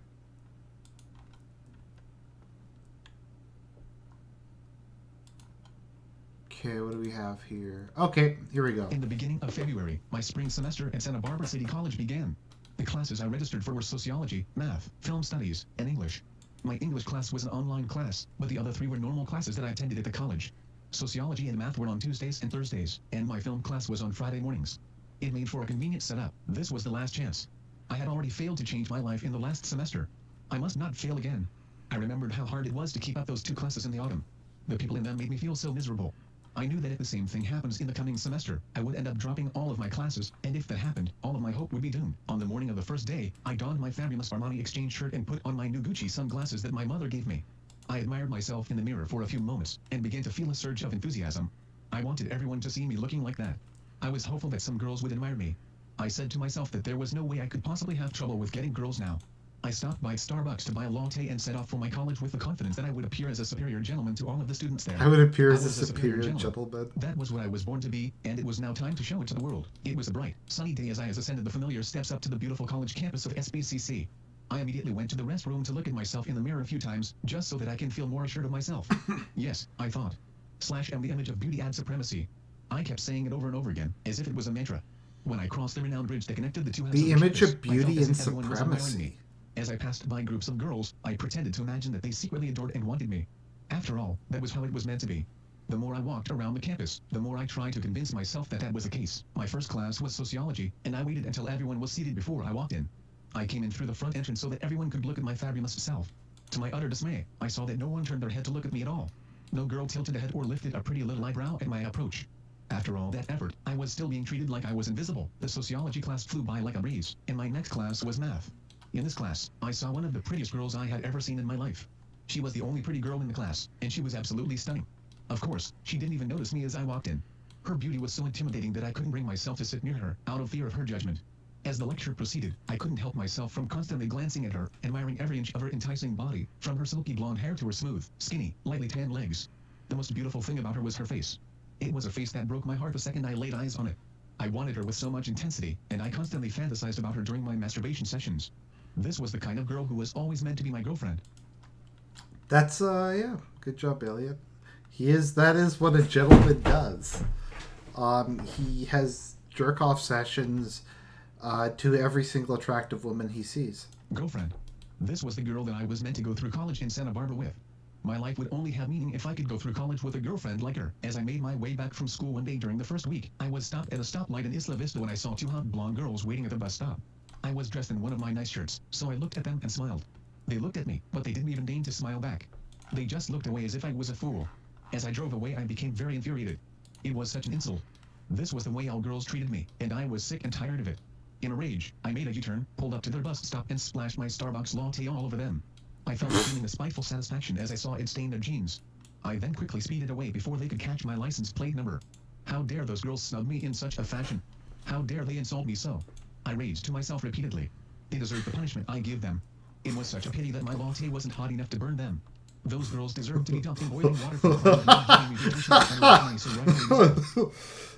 Okay, what do we have here? Okay, here we go. In the beginning of February, my spring semester at Santa Barbara City College began. The classes I registered for were sociology, math, film studies, and English. My English class was an online class, but the other three were normal classes that I attended at the college. Sociology and math were on Tuesdays and Thursdays, and my film class was on Friday mornings. It made for a convenient setup. This was the last chance. I had already failed to change my life in the last semester. I must not fail again. I remembered how hard it was to keep up those two classes in the autumn. The people in them made me feel so miserable. I knew that if the same thing happens in the coming semester, I would end up dropping all of my classes, and if that happened, all of my hope would be doomed. On the morning of the first day, I donned my fabulous Armani exchange shirt and put on my new Gucci sunglasses that my mother gave me. I admired myself in the mirror for a few moments, and began to feel a surge of enthusiasm. I wanted everyone to see me looking like that. I was hopeful that some girls would admire me. I said to myself that there was no way I could possibly have trouble with getting girls now. I stopped by Starbucks to buy a latte and set off for my college with the confidence that I would appear as a superior gentleman to all of the students there. I would appear as was a superior gentleman. That was what I was born to be, and it was now time to show it to the world. It was a bright, sunny day as I ascended the familiar steps up to the beautiful college campus of SBCC. I immediately went to the restroom to look at myself in the mirror a few times, just so that I can feel more assured of myself. Yes, I thought. /am the image of beauty and supremacy. I kept saying it over and over again, as if it was a mantra. When I crossed the renowned bridge that connected the two halves The of image campus, of beauty I felt and as if everyone was admiring supremacy. me. As I passed by groups of girls, I pretended to imagine that they secretly adored and wanted me. After all, that was how it was meant to be. The more I walked around the campus, the more I tried to convince myself that that was the case. My first class was sociology, and I waited until everyone was seated before I walked in. I came in through the front entrance so that everyone could look at my fabulous self. To my utter dismay, I saw that no one turned their head to look at me at all. No girl tilted a head or lifted a pretty little eyebrow at my approach. After all that effort, I was still being treated like I was invisible. The sociology class flew by like a breeze, and my next class was math. In this class, I saw one of the prettiest girls I had ever seen in my life. She was the only pretty girl in the class, and she was absolutely stunning. Of course, she didn't even notice me as I walked in. Her beauty was so intimidating that I couldn't bring myself to sit near her, out of fear of her judgment. As the lecture proceeded, I couldn't help myself from constantly glancing at her, admiring every inch of her enticing body, from her silky blonde hair to her smooth, skinny, lightly tanned legs. The most beautiful thing about her was her face. It was a face that broke my heart the second I laid eyes on it. I wanted her with so much intensity, and I constantly fantasized about her during my masturbation sessions. This was the kind of girl who was always meant to be my girlfriend. That's yeah, good job, Elliot. That is what a gentleman does. He has jerk off sessions to every single attractive woman he sees. Girlfriend. This was the girl that I was meant to go through college in Santa Barbara with. My life would only have meaning if I could go through college with a girlfriend like her. As I made my way back from school one day during the first week, I was stopped at a stoplight in Isla Vista when I saw two hot blonde girls waiting at the bus stop. I was dressed in one of my nice shirts, so I looked at them and smiled. They looked at me, but they didn't even deign to smile back. They just looked away as if I was a fool. As I drove away, I became very infuriated. It was such an insult. This was the way all girls treated me, and I was sick and tired of it. In a rage, I made a U-turn, pulled up to their bus stop, and splashed my Starbucks latte all over them. I felt a feeling of spiteful satisfaction as I saw it stain their jeans. I then quickly speeded away before they could catch my license plate number. How dare those girls snub me in such a fashion? How dare they insult me so? I raged to myself repeatedly. They deserved the punishment I give them. It was such a pity that my latte wasn't hot enough to burn them. Those girls deserved to be dumped in boiling water for the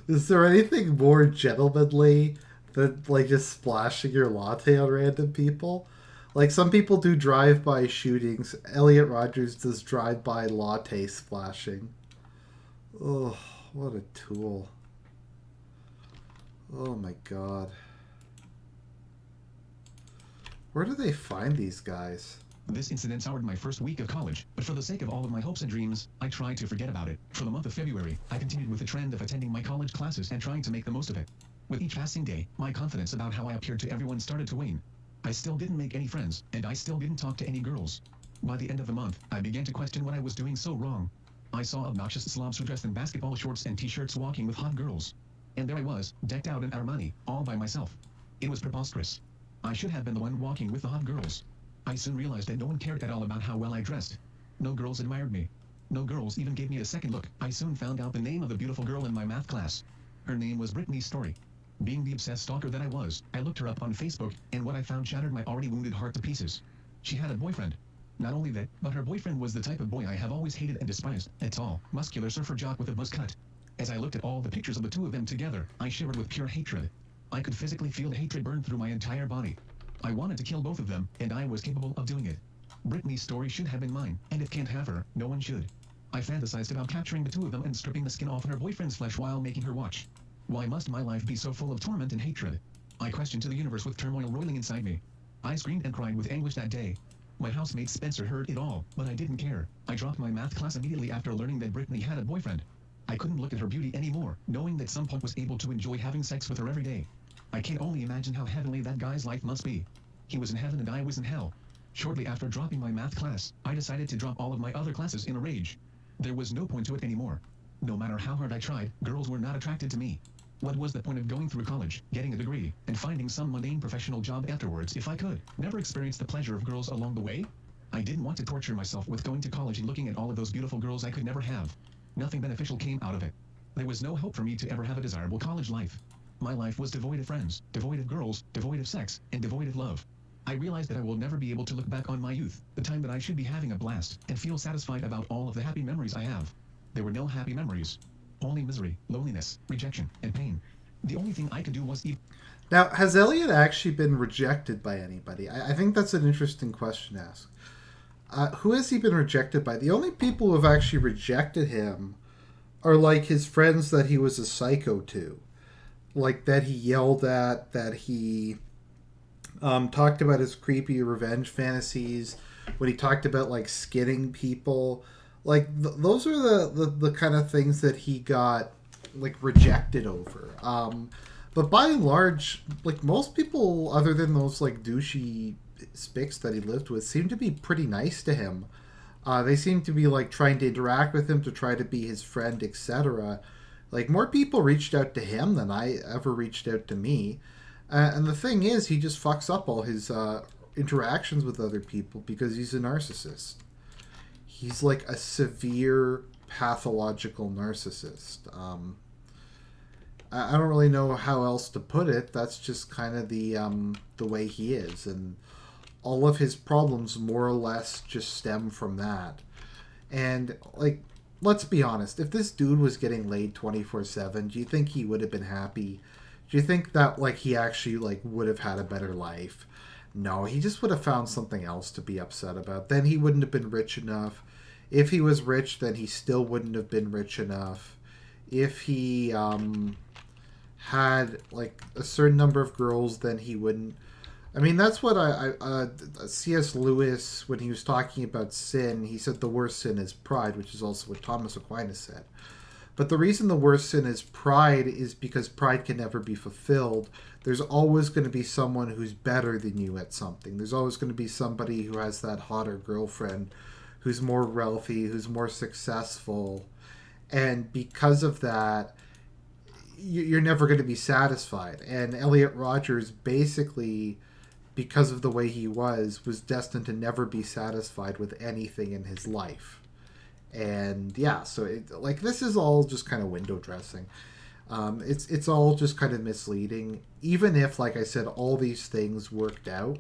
Is there anything more gentlemanly than like just splashing your latte on random people? Like some people do drive-by shootings. Elliot Rodgers does drive-by latte splashing. Oh, what a tool. Oh my god. Where do they find these guys? This incident soured my first week of college, but for the sake of all of my hopes and dreams, I tried to forget about it. For the month of February, I continued with the trend of attending my college classes and trying to make the most of it. With each passing day, my confidence about how I appeared to everyone started to wane. I still didn't make any friends, and I still didn't talk to any girls. By the end of the month, I began to question what I was doing so wrong. I saw obnoxious slobs who dressed in basketball shorts and t-shirts walking with hot girls. And there I was, decked out in Armani, all by myself. It was preposterous. I should have been the one walking with the hot girls. I soon realized that no one cared at all about how well I dressed. No girls admired me. No girls even gave me a second look. I soon found out the name of the beautiful girl in my math class. Her name was Brittany Story. Being the obsessed stalker that I was, I looked her up on Facebook, and what I found shattered my already wounded heart to pieces. She had a boyfriend. Not only that, but her boyfriend was the type of boy I have always hated and despised. A tall, muscular surfer jock with a buzz cut. As I looked at all the pictures of the two of them together, I shivered with pure hatred. I could physically feel the hatred burn through my entire body. I wanted to kill both of them, and I was capable of doing it. Brittany's Story should have been mine, and if can't have her, no one should. I fantasized about capturing the two of them and stripping the skin off her boyfriend's flesh while making her watch. Why must my life be so full of torment and hatred? I questioned to the universe with turmoil roiling inside me. I screamed and cried with anguish that day. My housemate Spencer heard it all, but I didn't care. I dropped my math class immediately after learning that Brittany had a boyfriend. I couldn't look at her beauty anymore, knowing that some punk was able to enjoy having sex with her every day. I can only imagine how heavenly that guy's life must be. He was in heaven and I was in hell. Shortly after dropping my math class, I decided to drop all of my other classes in a rage. There was no point to it anymore. No matter how hard I tried, girls were not attracted to me. What was the point of going through college, getting a degree, and finding some mundane professional job afterwards if I could never experience the pleasure of girls along the way? I didn't want to torture myself with going to college and looking at all of those beautiful girls I could never have. Nothing beneficial came out of it. There was no hope for me to ever have a desirable college life. My life was devoid of friends, devoid of girls, devoid of sex, and devoid of love. I realized that I will never be able to look back on my youth, the time that I should be having a blast, and feel satisfied about all of the happy memories I have. There were no happy memories. Only misery, loneliness, rejection, and pain. The only thing I could do was eat. Now, has Elliot actually been rejected by anybody? I think that's an interesting question to ask. Who has he been rejected by? The only people who have actually rejected him are like his friends that he was a psycho to. Like that he yelled at, that he talked about his creepy revenge fantasies, when he talked about like skinning people. Like those are the kind of things that he got like rejected over. But by and large, like most people other than those like douchey spics that he lived with seem to be pretty nice to him. They seem to be like trying to interact with him, to try to be his friend, etc. Like more people reached out to him than I ever reached out to me. And the thing is, he just fucks up all his interactions with other people because he's a narcissist. He's like a severe pathological narcissist. I don't really know how else to put it. That's just kind of the way he is, and all of his problems more or less just stem from that. And like, let's be honest, if this dude was getting laid 24/7, do you think he would have been happy? Do you think that like he actually like would have had a better life? No, he just would have found something else to be upset about. Then he wouldn't have been rich enough. If he was rich, then he still wouldn't have been rich enough. If he had like a certain number of girls, then he wouldn't. I mean, that's what C.S. Lewis, when he was talking about sin, he said the worst sin is pride, which is also what Thomas Aquinas said. But the reason the worst sin is pride is because pride can never be fulfilled. There's always going to be someone who's better than you at something. There's always going to be somebody who has that hotter girlfriend, who's more wealthy, who's more successful. And because of that, you're never going to be satisfied. And Elliot Rodgers basically, because of the way he was destined to never be satisfied with anything in his life. And yeah, so like this is all just kind of window dressing. It's all just kind of misleading. Even if, like I said, all these things worked out,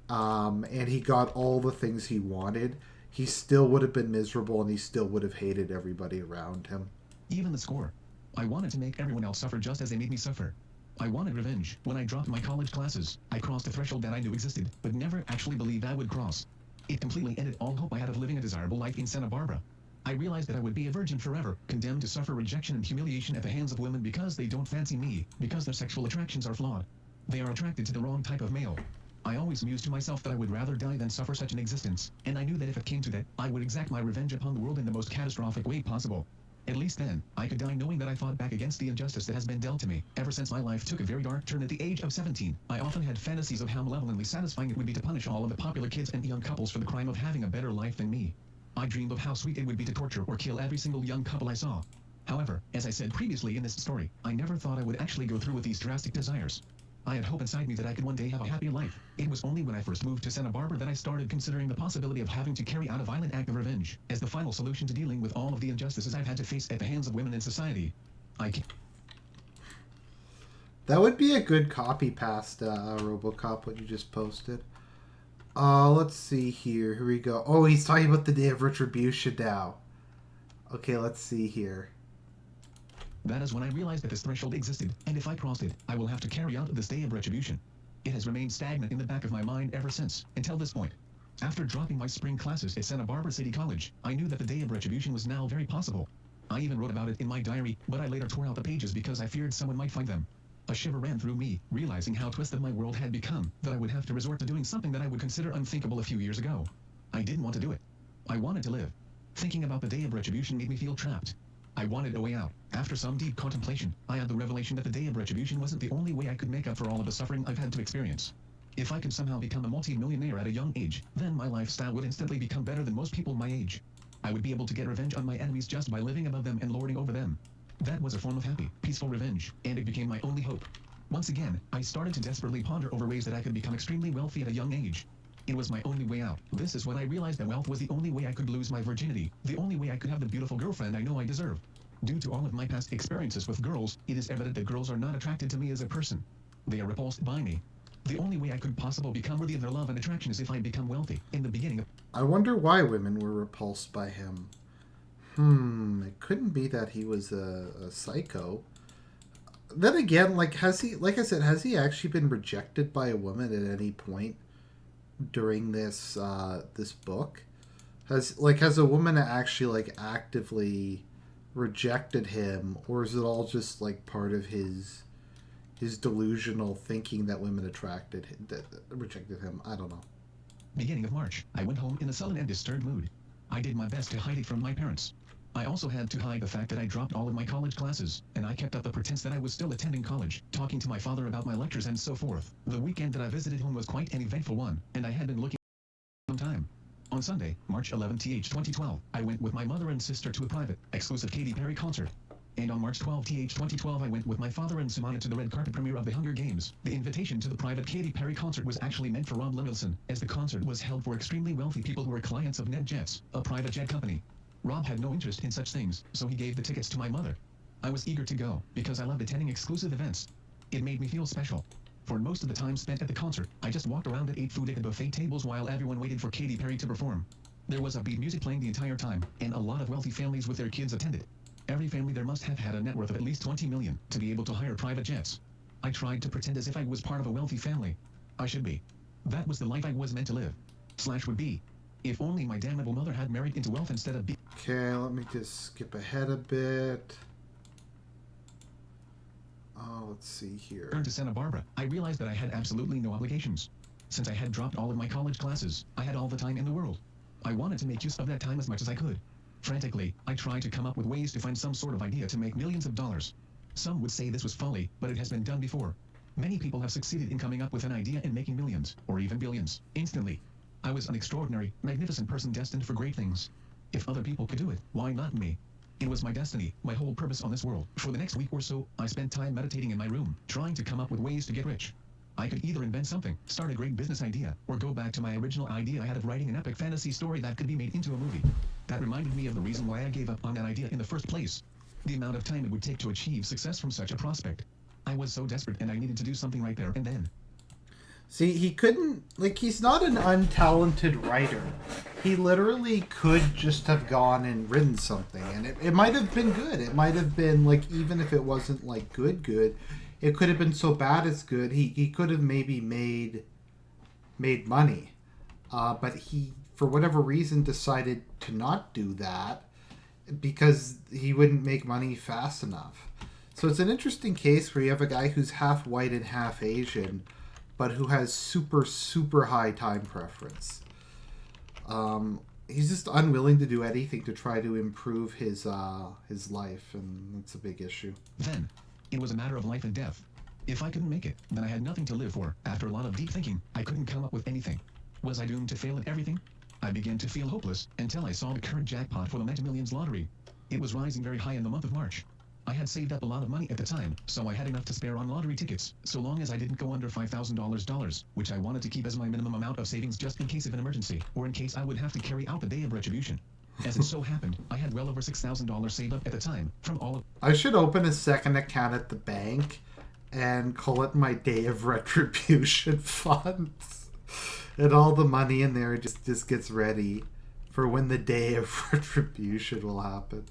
and he got all the things he wanted, he still would have been miserable, and he still would have hated everybody around him. Even the score. I wanted to make everyone else suffer just as they made me suffer. I wanted revenge. When I dropped my college classes, I crossed a threshold that I knew existed, but never actually believed I would cross. It completely ended all hope I had of living a desirable life in Santa Barbara. I realized that I would be a virgin forever, condemned to suffer rejection and humiliation at the hands of women because they don't fancy me, because their sexual attractions are flawed. They are attracted to the wrong type of male. I always mused to myself that I would rather die than suffer such an existence, and I knew that if it came to that, I would exact my revenge upon the world in the most catastrophic way possible. At least then, I could die knowing that I fought back against the injustice that has been dealt to me. Ever since my life took a very dark turn at the age of 17, I often had fantasies of how malevolently satisfying it would be to punish all of the popular kids and young couples for the crime of having a better life than me. I dreamed of how sweet it would be to torture or kill every single young couple I saw. However, as I said previously in this story, I never thought I would actually go through with these drastic desires. I had hope inside me that I could one day have a happy life. It was only when I first moved to Santa Barbara that I started considering the possibility of having to carry out a violent act of revenge as the final solution to dealing with all of the injustices I've had to face at the hands of women in society. That would be a good copy past RoboCop, what you just posted. Let's see here. Here we go. Oh, he's talking about the day of retribution now. Okay, let's see here. That is when I realized that this threshold existed, and if I crossed it, I will have to carry out this day of retribution. It has remained stagnant in the back of my mind ever since, until this point. After dropping my spring classes at Santa Barbara City College, I knew that the day of retribution was now very possible. I even wrote about it in my diary, but I later tore out the pages because I feared someone might find them. A shiver ran through me, realizing how twisted my world had become, that I would have to resort to doing something that I would consider unthinkable a few years ago. I didn't want to do it. I wanted to live. Thinking about the day of retribution made me feel trapped. I wanted a way out. After some deep contemplation, I had the revelation that the day of retribution wasn't the only way I could make up for all of the suffering I've had to experience. If I could somehow become a multi-millionaire at a young age, then my lifestyle would instantly become better than most people my age. I would be able to get revenge on my enemies just by living above them and lording over them. That was a form of happy, peaceful revenge, and it became my only hope. Once again, I started to desperately ponder over ways that I could become extremely wealthy at a young age. It was my only way out. This is when I realized that wealth was the only way I could lose my virginity, the only way I could have the beautiful girlfriend I know I deserve. Due to all of my past experiences with girls, it is evident that girls are not attracted to me as a person. They are repulsed by me. The only way I could possibly become worthy of their love and attraction is if I become wealthy. In the beginning of... I wonder why women were repulsed by him. It couldn't be that he was a psycho. Then again, has he actually been rejected by a woman at any point during this this book? Has a woman actually actively rejected him, or is it all just part of his delusional thinking that women rejected him? I don't know. Beginning of March, I went home in a sullen and disturbed mood. I did my best to hide it from my parents. I also had to hide the fact that I dropped all of my college classes, and I kept up the pretense that I was still attending college, talking to my father about my lectures and so forth. The weekend that I visited home was quite an eventful one, and I had been looking for some time. On Sunday, March 11, 2012, I went with my mother and sister to a private, exclusive Katy Perry concert. And on March 12, 2012, I went with my father and Simona to the red carpet premiere of The Hunger Games. The invitation to the private Katy Perry concert was actually meant for Rob Levinson, as the concert was held for extremely wealthy people who were clients of NetJets, a private jet company. Rob had no interest in such things, so he gave the tickets to my mother. I was eager to go, because I loved attending exclusive events. It made me feel special. For most of the time spent at the concert, I just walked around and ate food at the buffet tables while everyone waited for Katy Perry to perform. There was upbeat music playing the entire time, and a lot of wealthy families with their kids attended. Every family there must have had a net worth of at least 20 million to be able to hire private jets. I tried to pretend as if I was part of a wealthy family. I should be. That was the life I was meant to live. / would be. If only my damnable mother had married into wealth instead of being... Okay, let me just skip ahead a bit. Let's see here. To Santa Barbara, I realized that I had absolutely no obligations. Since I had dropped all of my college classes, I had all the time in the world. I wanted to make use of that time as much as I could. Frantically, I tried to come up with ways to find some sort of idea to make millions of dollars. Some would say this was folly, but it has been done before. Many people have succeeded in coming up with an idea and making millions, or even billions, instantly. I was an extraordinary, magnificent person destined for great things. If other people could do it, why not me? It was my destiny, my whole purpose on this world. For the next week or so, I spent time meditating in my room, trying to come up with ways to get rich. I could either invent something, start a great business idea, or go back to my original idea I had of writing an epic fantasy story that could be made into a movie. That reminded me of the reason why I gave up on that idea in the first place. The amount of time it would take to achieve success from such a prospect. I was so desperate and I needed to do something right there and then. See, he couldn't, he's not an untalented writer. He literally could just have gone and written something, and it might have been good. It might have been, even if it wasn't, good, it could have been so bad it's good. He could have maybe made money. But he, for whatever reason, decided to not do that because he wouldn't make money fast enough. So it's an interesting case where you have a guy who's half white and half Asian, but who has super, super high time preference. He's just unwilling to do anything to try to improve his life, and that's a big issue. Then, it was a matter of life and death. If I couldn't make it, then I had nothing to live for. After a lot of deep thinking, I couldn't come up with anything. Was I doomed to fail at everything? I began to feel hopeless until I saw the current jackpot for the Meta Millions lottery. It was rising very high in the month of March. I had saved up a lot of money at the time, so I had enough to spare on lottery tickets, so long as I didn't go under $5,000, which I wanted to keep as my minimum amount of savings just in case of an emergency, or in case I would have to carry out the day of retribution. As it so happened, I had well over $6,000 saved up at the time, from all of... I should open a second account at the bank and call it my day of retribution funds. And all the money in there just gets ready for when the day of retribution will happen.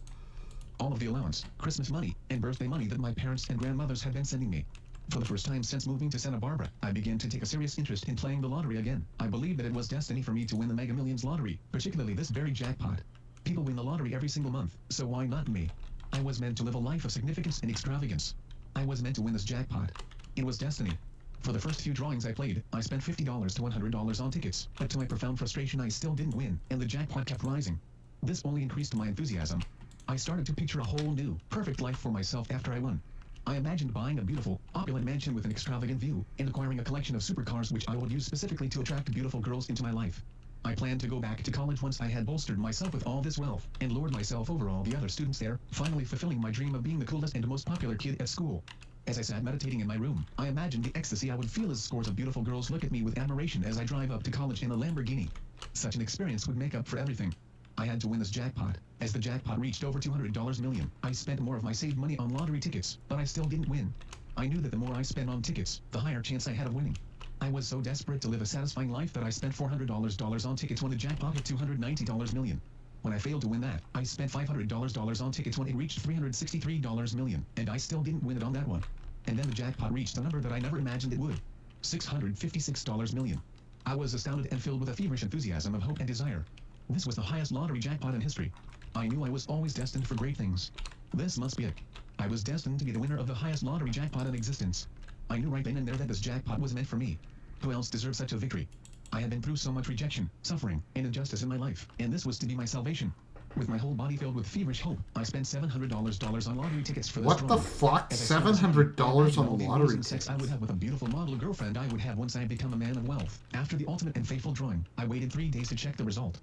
All of the allowance, Christmas money, and birthday money that my parents and grandmothers had been sending me. For the first time since moving to Santa Barbara, I began to take a serious interest in playing the lottery again. I believed that it was destiny for me to win the Mega Millions lottery, particularly this very jackpot. People win the lottery every single month, so why not me? I was meant to live a life of significance and extravagance. I was meant to win this jackpot. It was destiny. For the first few drawings I played, I spent $50 to $100 on tickets, but to my profound frustration I still didn't win, and the jackpot kept rising. This only increased my enthusiasm. I started to picture a whole new, perfect life for myself after I won. I imagined buying a beautiful, opulent mansion with an extravagant view, and acquiring a collection of supercars which I would use specifically to attract beautiful girls into my life. I planned to go back to college once I had bolstered myself with all this wealth, and lured myself over all the other students there, finally fulfilling my dream of being the coolest and most popular kid at school. As I sat meditating in my room, I imagined the ecstasy I would feel as scores of beautiful girls look at me with admiration as I drive up to college in a Lamborghini. Such an experience would make up for everything. I had to win this jackpot. As the jackpot reached over $200 million, I spent more of my saved money on lottery tickets, but I still didn't win. I knew that the more I spent on tickets, the higher chance I had of winning. I was so desperate to live a satisfying life that I spent $400 on tickets when the jackpot hit $290 million. When I failed to win that, I spent $500 on tickets when it reached $363 million, and I still didn't win it on that one. And then the jackpot reached a number that I never imagined it would. $656 million. I was astounded and filled with a feverish enthusiasm of hope and desire. This was the highest lottery jackpot in history. I knew I was always destined for great things. This must be it. I was destined to be the winner of the highest lottery jackpot in existence. I knew right then and there that this jackpot was meant for me. Who else deserved such a victory? I had been through so much rejection, suffering, and injustice in my life, and this was to be my salvation. With my whole body filled with feverish hope, I spent $700 on lottery tickets for this What the fuck? $700 on a lottery sex I would have with a beautiful model girlfriend I would have once I become a man of wealth. After the ultimate and fateful drawing, I waited 3 days to check the result.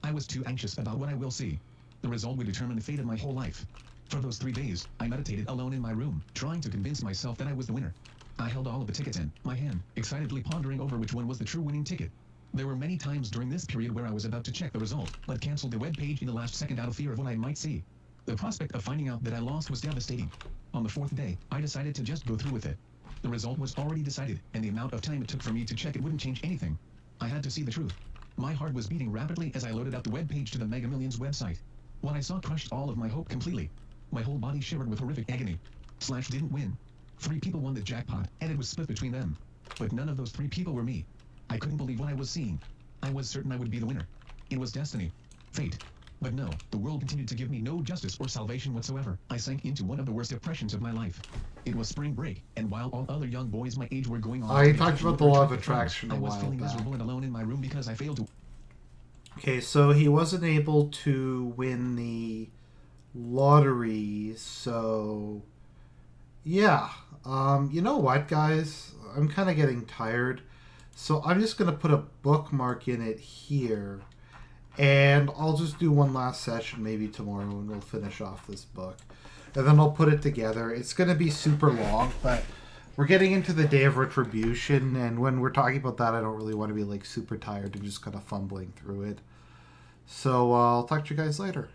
I was too anxious about what I will see. The result would determine the fate of my whole life. For those 3 days, I meditated alone in my room, trying to convince myself that I was the winner. I held all of the tickets in my hand, excitedly pondering over which one was the true winning ticket. There were many times during this period where I was about to check the result, but canceled the web page in the last second out of fear of what I might see. The prospect of finding out that I lost was devastating. On the 4th day, I decided to just go through with it. The result was already decided, and the amount of time it took for me to check it wouldn't change anything. I had to see the truth. My heart was beating rapidly as I loaded up the web page to the Mega Millions website. What I saw crushed all of my hope completely. My whole body shivered with horrific agony. Slash didn't win. 3 people won the jackpot, and it was split between them. But none of those 3 people were me. I couldn't believe what I was seeing. I was certain I would be the winner. It was destiny. Fate. But no, the world continued to give me no justice or salvation whatsoever. I sank into one of the worst depressions of my life. It was spring break, and while all other young boys my age were going on... I talked about the law of attraction a I was while feeling back. miserable and alone in my room because I failed to... Okay, so he wasn't able to win the lottery, so... Yeah. You know what, guys? I'm kind of getting tired. So I'm just going to put a bookmark in it here. And I'll just do one last session maybe tomorrow and we'll finish off this book. And then I'll put it together. It's going to be super long, but we're getting into the Day of Retribution. And when we're talking about that, I don't really want to be like super tired and just kind of fumbling through it. So I'll talk to you guys later.